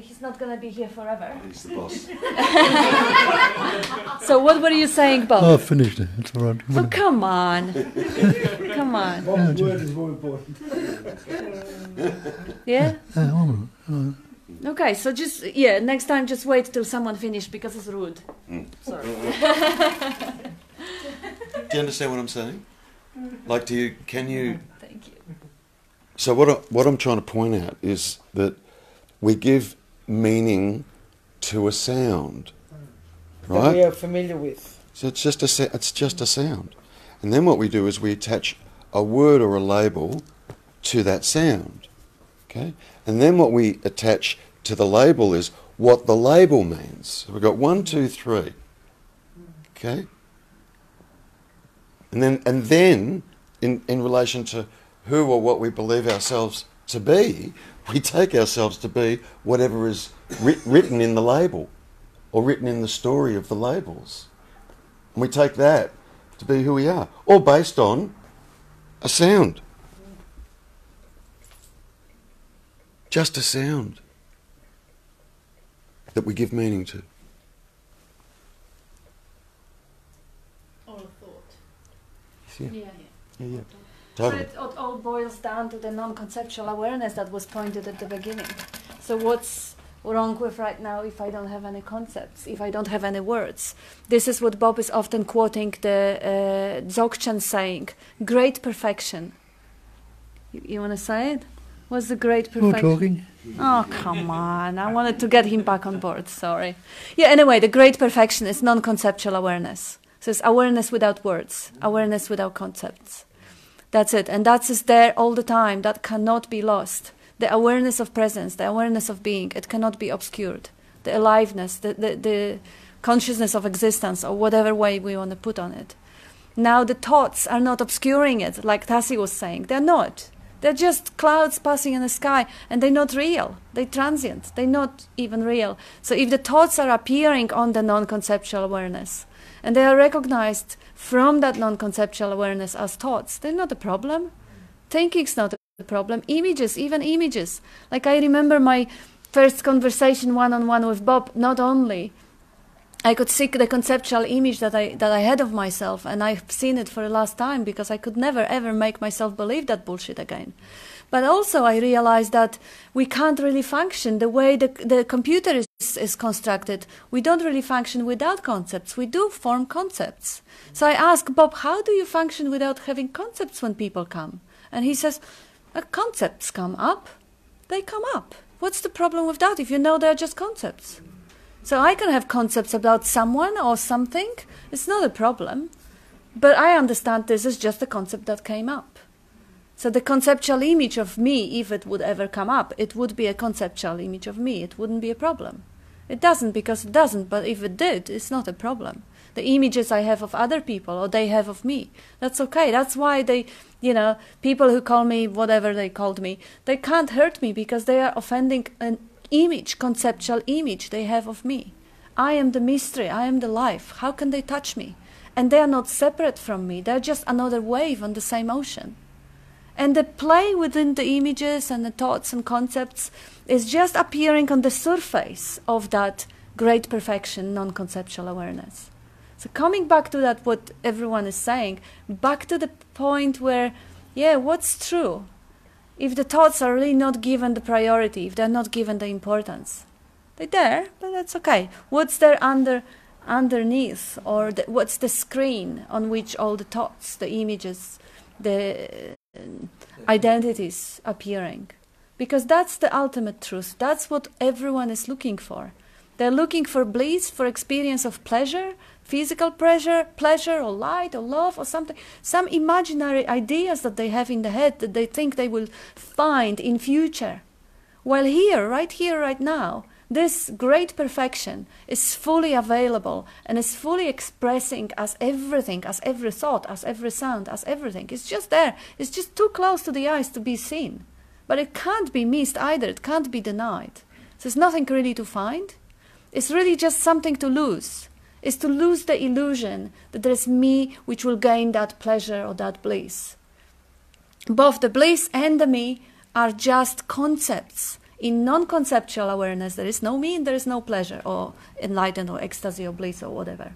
he's not gonna be here forever. He's the boss. So what were you saying, Bob? I've finished it. It's all right. Oh, come on. Come on. Bob's word is more important. Yeah? Oh, Okay, so just, next time just wait till someone finishes because it's rude. Sorry. Do you understand what I'm saying? Like, can you? Thank you. So what I'm trying to point out is that we give meaning to a sound, That we right? are familiar with. So it's just a sound, and then what we do is we attach a word or a label to that sound, okay? And then what we attach to the label is what the label means. So we've got 1, 2, 3, okay? And then in relation to who or what we believe ourselves to be, we take ourselves to be whatever is written in the label or written in the story of the labels. And we take that to be who we are, all based on a sound. Just a sound that we give meaning to. Or a thought. Yeah. Yeah. Totally. So it all boils down to the non-conceptual awareness that was pointed at the beginning. So what's wrong with right now if I don't have any concepts, if I don't have any words? This is what Bob is often quoting the Dzogchen saying, great perfection. You want to say it? What's the great Who perfection? talking? Oh, come on. I wanted to get him back on board, sorry. Yeah, anyway, the great perfection is non-conceptual awareness. So it's awareness without words, awareness without concepts. That's it. And that is there all the time. That cannot be lost. The awareness of presence, the awareness of being, it cannot be obscured. The aliveness, the consciousness of existence, or whatever way we want to put on it. Now the thoughts are not obscuring it, like Tassi was saying. They're not. They're just clouds passing in the sky, and they're not real. They're transient. They're not even real. So if the thoughts are appearing on the non-conceptual awareness, and they are recognized from that non-conceptual awareness as thoughts, they're not a problem. Thinking's not a problem. Images, even images. Like I remember my first conversation one-on-one with Bob, not only I could see the conceptual image that I had of myself, and I've seen it for the last time because I could never ever make myself believe that bullshit again. But also I realized that we can't really function the way the computer is constructed. We don't really function without concepts. We do form concepts. So I asked Bob, how do you function without having concepts when people come? And he says, concepts come up. They come up. What's the problem with that if you know they're just concepts? So I can have concepts about someone or something. It's not a problem. But I understand this is just a concept that came up. So the conceptual image of me, if it would ever come up, it would be a conceptual image of me. It wouldn't be a problem. It doesn't because it doesn't, but if it did, it's not a problem. The images I have of other people or they have of me, that's okay. That's why people who call me whatever they called me, they can't hurt me because they are offending an image, conceptual image they have of me. I am the mystery, I am the life. How can they touch me? And they are not separate from me. They're just another wave on the same ocean. And the play within the images and the thoughts and concepts is just appearing on the surface of that great perfection, non-conceptual awareness. So coming back to that, what everyone is saying, back to the point where, yeah, what's true? If the thoughts are really not given the priority, if they're not given the importance, they're there, but that's okay. What's there underneath, or what's the screen on which all the thoughts, the images, the identities appearing? Because that's the ultimate truth. That's what everyone is looking for. They're looking for bliss, for experience of pleasure, physical pleasure or light or love or something, some imaginary ideas that they have in the head that they think they will find in future. While here, right now, this great perfection is fully available and is fully expressing as everything, as every thought, as every sound, as everything. It's just there. It's just too close to the eyes to be seen. But it can't be missed either. It can't be denied. So there's nothing really to find. It's really just something to lose. It's to lose the illusion that there is me which will gain that pleasure or that bliss. Both the bliss and the me are just concepts. In non-conceptual awareness, there is no me and there is no pleasure or enlightenment or ecstasy or bliss or whatever.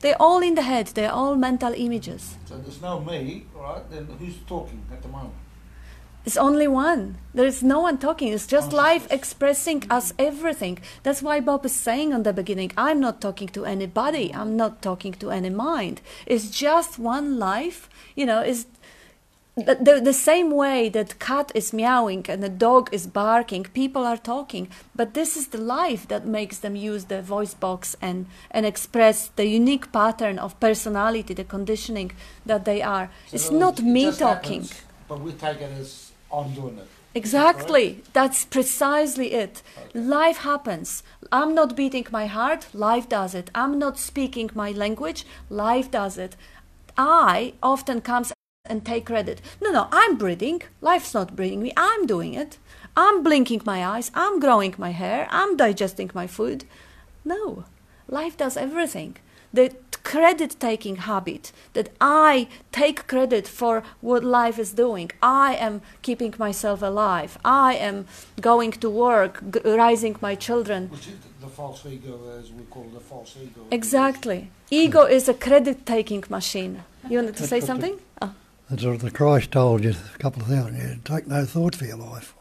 They're all in the head. They're all mental images. So there's no me, right? Then who's talking at the moment? It's only one. There is no one talking. It's just life expressing as everything. That's why Bob is saying on the beginning, I'm not talking to anybody. I'm not talking to any mind. It's just one life. You know, it's the same way that cat is meowing and the dog is barking, people are talking. But this is the life that makes them use the voice box and express the unique pattern of personality, the conditioning that they are. So it's not me talking. Happens, but we take it as I'm doing it. Exactly. That's precisely it. Okay. Life happens. I'm not beating my heart. Life does it. I'm not speaking my language. Life does it. I often comes and take credit. No, I'm breathing. Life's not breathing me. I'm doing it. I'm blinking my eyes. I'm growing my hair. I'm digesting my food. No. Life does everything. The credit-taking habit, that I take credit for what life is doing. I am keeping myself alive. I am going to work, raising my children. Which is the false ego, as we call the false ego. Exactly. Ego is a credit-taking machine. You wanted to say something? That's what the Christ told you a couple of thousand years. Take no thought for your life.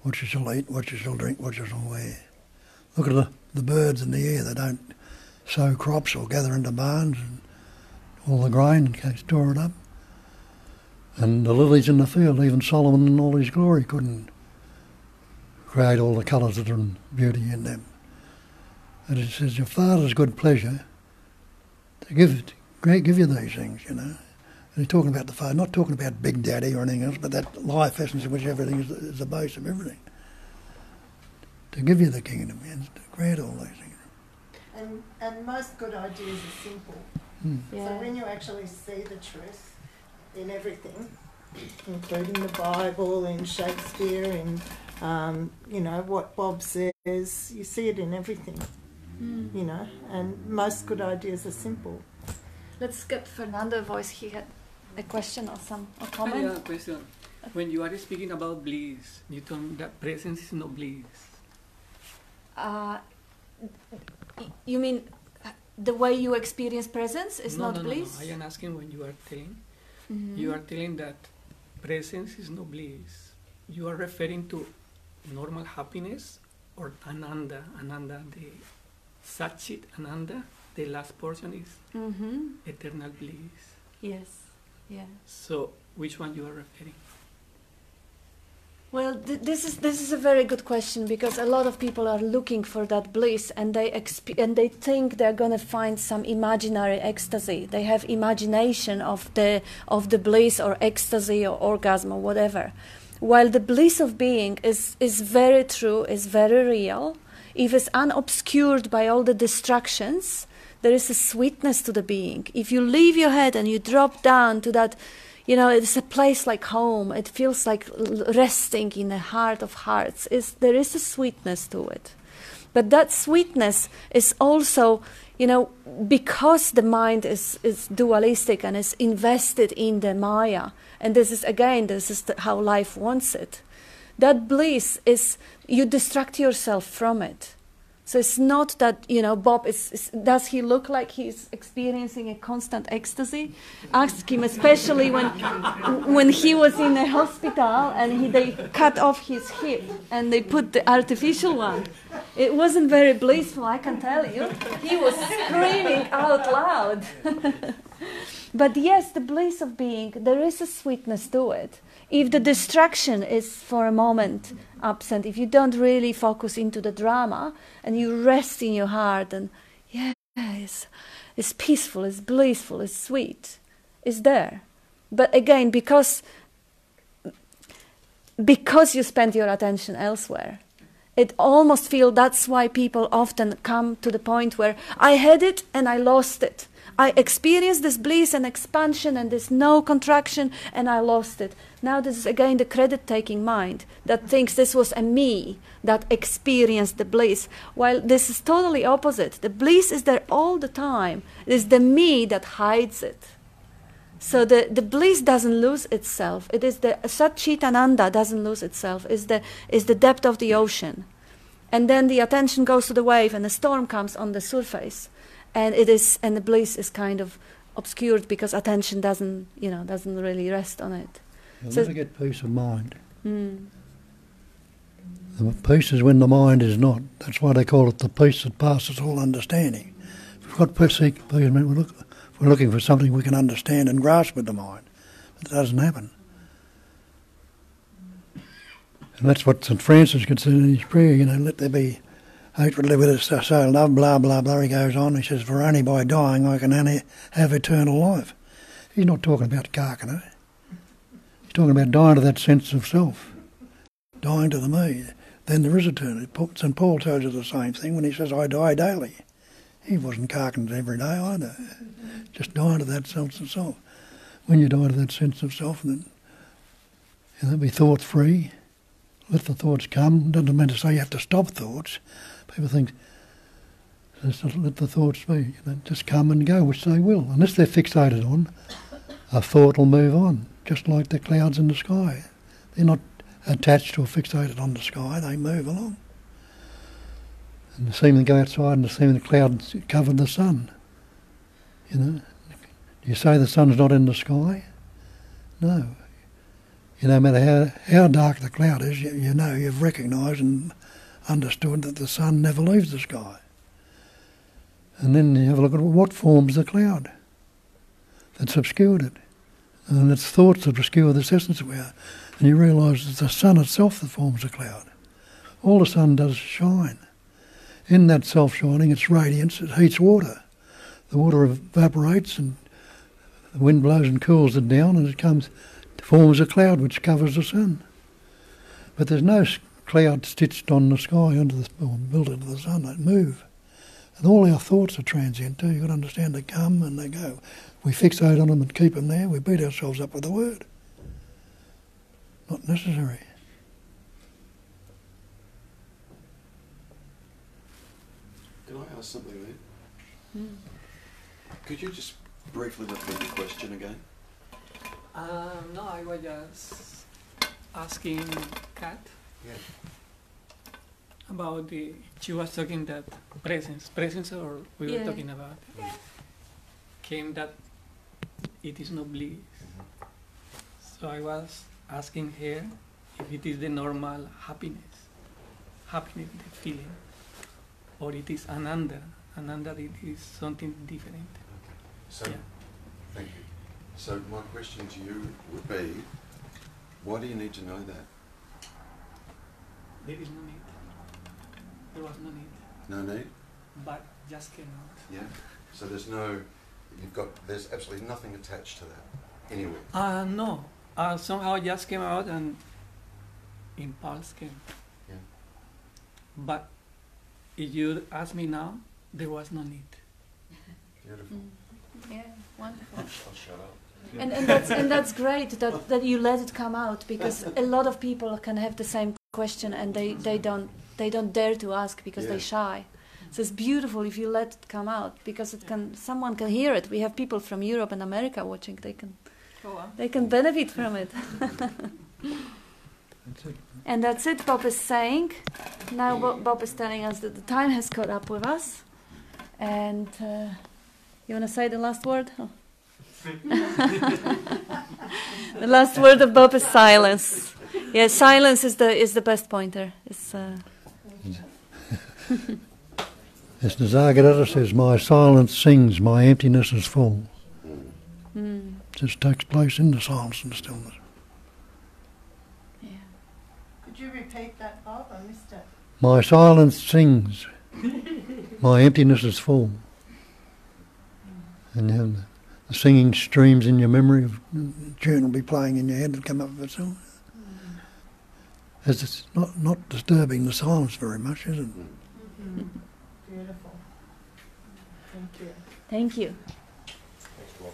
What you shall eat, what you shall drink, what you shall wear. Look at the birds in the air. They don't sow crops or gather into barns and all the grain and store it up. And the lilies in the field, even Solomon in all his glory couldn't create all the colours that are in beauty in them. And it says your Father's good pleasure to give you these things, you know. And he's talking about the Father, not talking about Big Daddy or anything else, but that life essence in which everything is the base of everything. To give you the kingdom and to create all these things. And most good ideas are simple. Yeah. So when you actually see the truth in everything, including the Bible, in Shakespeare, in you know what Bob says, you see it in everything. You know, and most good ideas are simple. Let's get Fernando voice. He had a question or a comment. Yeah, question. When you are speaking about bliss, you told me that presence is no bliss. You mean the way you experience presence is not bliss? No. I am asking when you are telling. You are telling that presence is no bliss. You are referring to normal happiness or ananda. Ananda, the Satchit Ananda, the last portion is eternal bliss. Yes, yeah. So, which one you are referring? Well, this is a very good question, because a lot of people are looking for that bliss, and they think they're gonna find some imaginary ecstasy. They have imagination of the bliss or ecstasy or orgasm or whatever. While the bliss of being is very true, is very real. If it's unobscured by all the distractions, there is a sweetness to the being. If you leave your head and you drop down to that, you know, it's a place like home. It feels like resting in the heart of hearts. There is a sweetness to it. But that sweetness is also, you know, because the mind is dualistic and is invested in the Maya. And this is how life wants it. That bliss is, you distract yourself from it. So it's not that, Bob does he look like he's experiencing a constant ecstasy? Ask him, especially when he was in a hospital and they cut off his hip and they put the artificial one. It wasn't very blissful, I can tell you. He was screaming out loud. But yes, the bliss of being, there is a sweetness to it. If the distraction is for a moment absent, if you don't really focus into the drama and you rest in your heart and it's peaceful, it's blissful, it's sweet, it's there. But again, because you spend your attention elsewhere, it almost feels that's why people often come to the point where I had it and I lost it. I experienced this bliss and expansion and this no contraction and I lost it. Now this is again the credit-taking mind that thinks this was a me that experienced the bliss, while this is totally opposite. The bliss is there all the time. It is the me that hides it. So the bliss doesn't lose itself. It is the Satchitananda doesn't lose itself. Is the depth of the ocean. And then the attention goes to the wave and the storm comes on the surface. And the bliss is kind of obscured because attention doesn't really rest on it. You'll never get peace of mind. The peace is when the mind is not. That's why they call it the peace that passes all understanding. If we've got peace, we're looking for something we can understand and grasp with the mind. But it doesn't happen. And that's what St. Francis could say in his prayer, let there be hatred, live with us, so love, blah, blah, blah. He goes on, he says, for only by dying I can only have eternal life. He's not talking about carcano. He's talking about dying to that sense of self, dying to the me. Then there is eternity. St. Paul tells you the same thing when he says, I die daily. He wasn't carcaning every day either. Just dying to that sense of self. When you die to that sense of self, then be thought free. Let the thoughts come. Doesn't mean to say you have to stop thoughts. People think, just let the thoughts be. Just come and go, which they will. Unless they're fixated on, a thought will move on, just like the clouds in the sky. They're not attached or fixated on the sky, they move along. And you see them go outside and you see the clouds cover the sun. Do you say the sun's not in the sky? No. No matter how dark the cloud is, you've recognised and understood that the sun never leaves the sky. And then you have a look at what forms the cloud that's obscured it. And it's thoughts that obscure this essence we are. And you realise it's the sun itself that forms the cloud. All the sun does is shine. In that self-shining, its radiance, it heats water. The water evaporates and the wind blows and cools it down and it forms a cloud which covers the sun. But there's no cloud stitched on the sky or built into the sun. They move. And all our thoughts are transient too. You've got to understand they come and they go. We fixate on them and keep them there. We beat ourselves up with the word. Not necessary. Can I ask something there? Could you just briefly repeat the question again? No, I was just asking Kat about she was talking that presence or we were talking about came that it is no bliss. So I was asking her if it is the normal happiness, the feeling, or it is ananda, it is something different. Okay. So, thank you. So my question to you would be, why do you need to know that? There is no need. There was no need. No need? But just came out. Yeah. So there's absolutely nothing attached to that anywhere. No. Somehow it just came out and impulse came. Yeah. But if you ask me now, there was no need. Beautiful. Yeah, wonderful. I'll shut up. And that's great that you let it come out, because a lot of people can have the same question and they don't dare to ask because they're shy. So it's beautiful if you let it come out, because someone can hear it. We have people from Europe and America watching. They can benefit from it. And that's it, Bob is saying. Now Bob is telling us that the time has caught up with us. And you want to say the last word? Oh. The last word of Bob is silence. Yeah, silence is the best pointer. It's, as Nisargadatta says, my silence sings, my emptiness is full. Just takes place in the silence and stillness. Yeah. Could you repeat that, Bob? I missed it. My silence sings, my emptiness is full. And then the singing streams in your memory of the tune will be playing in your head and come up with a song. As it's not disturbing the silence very much, is it? Beautiful. Thank you. Thank you. Thanks, Bob.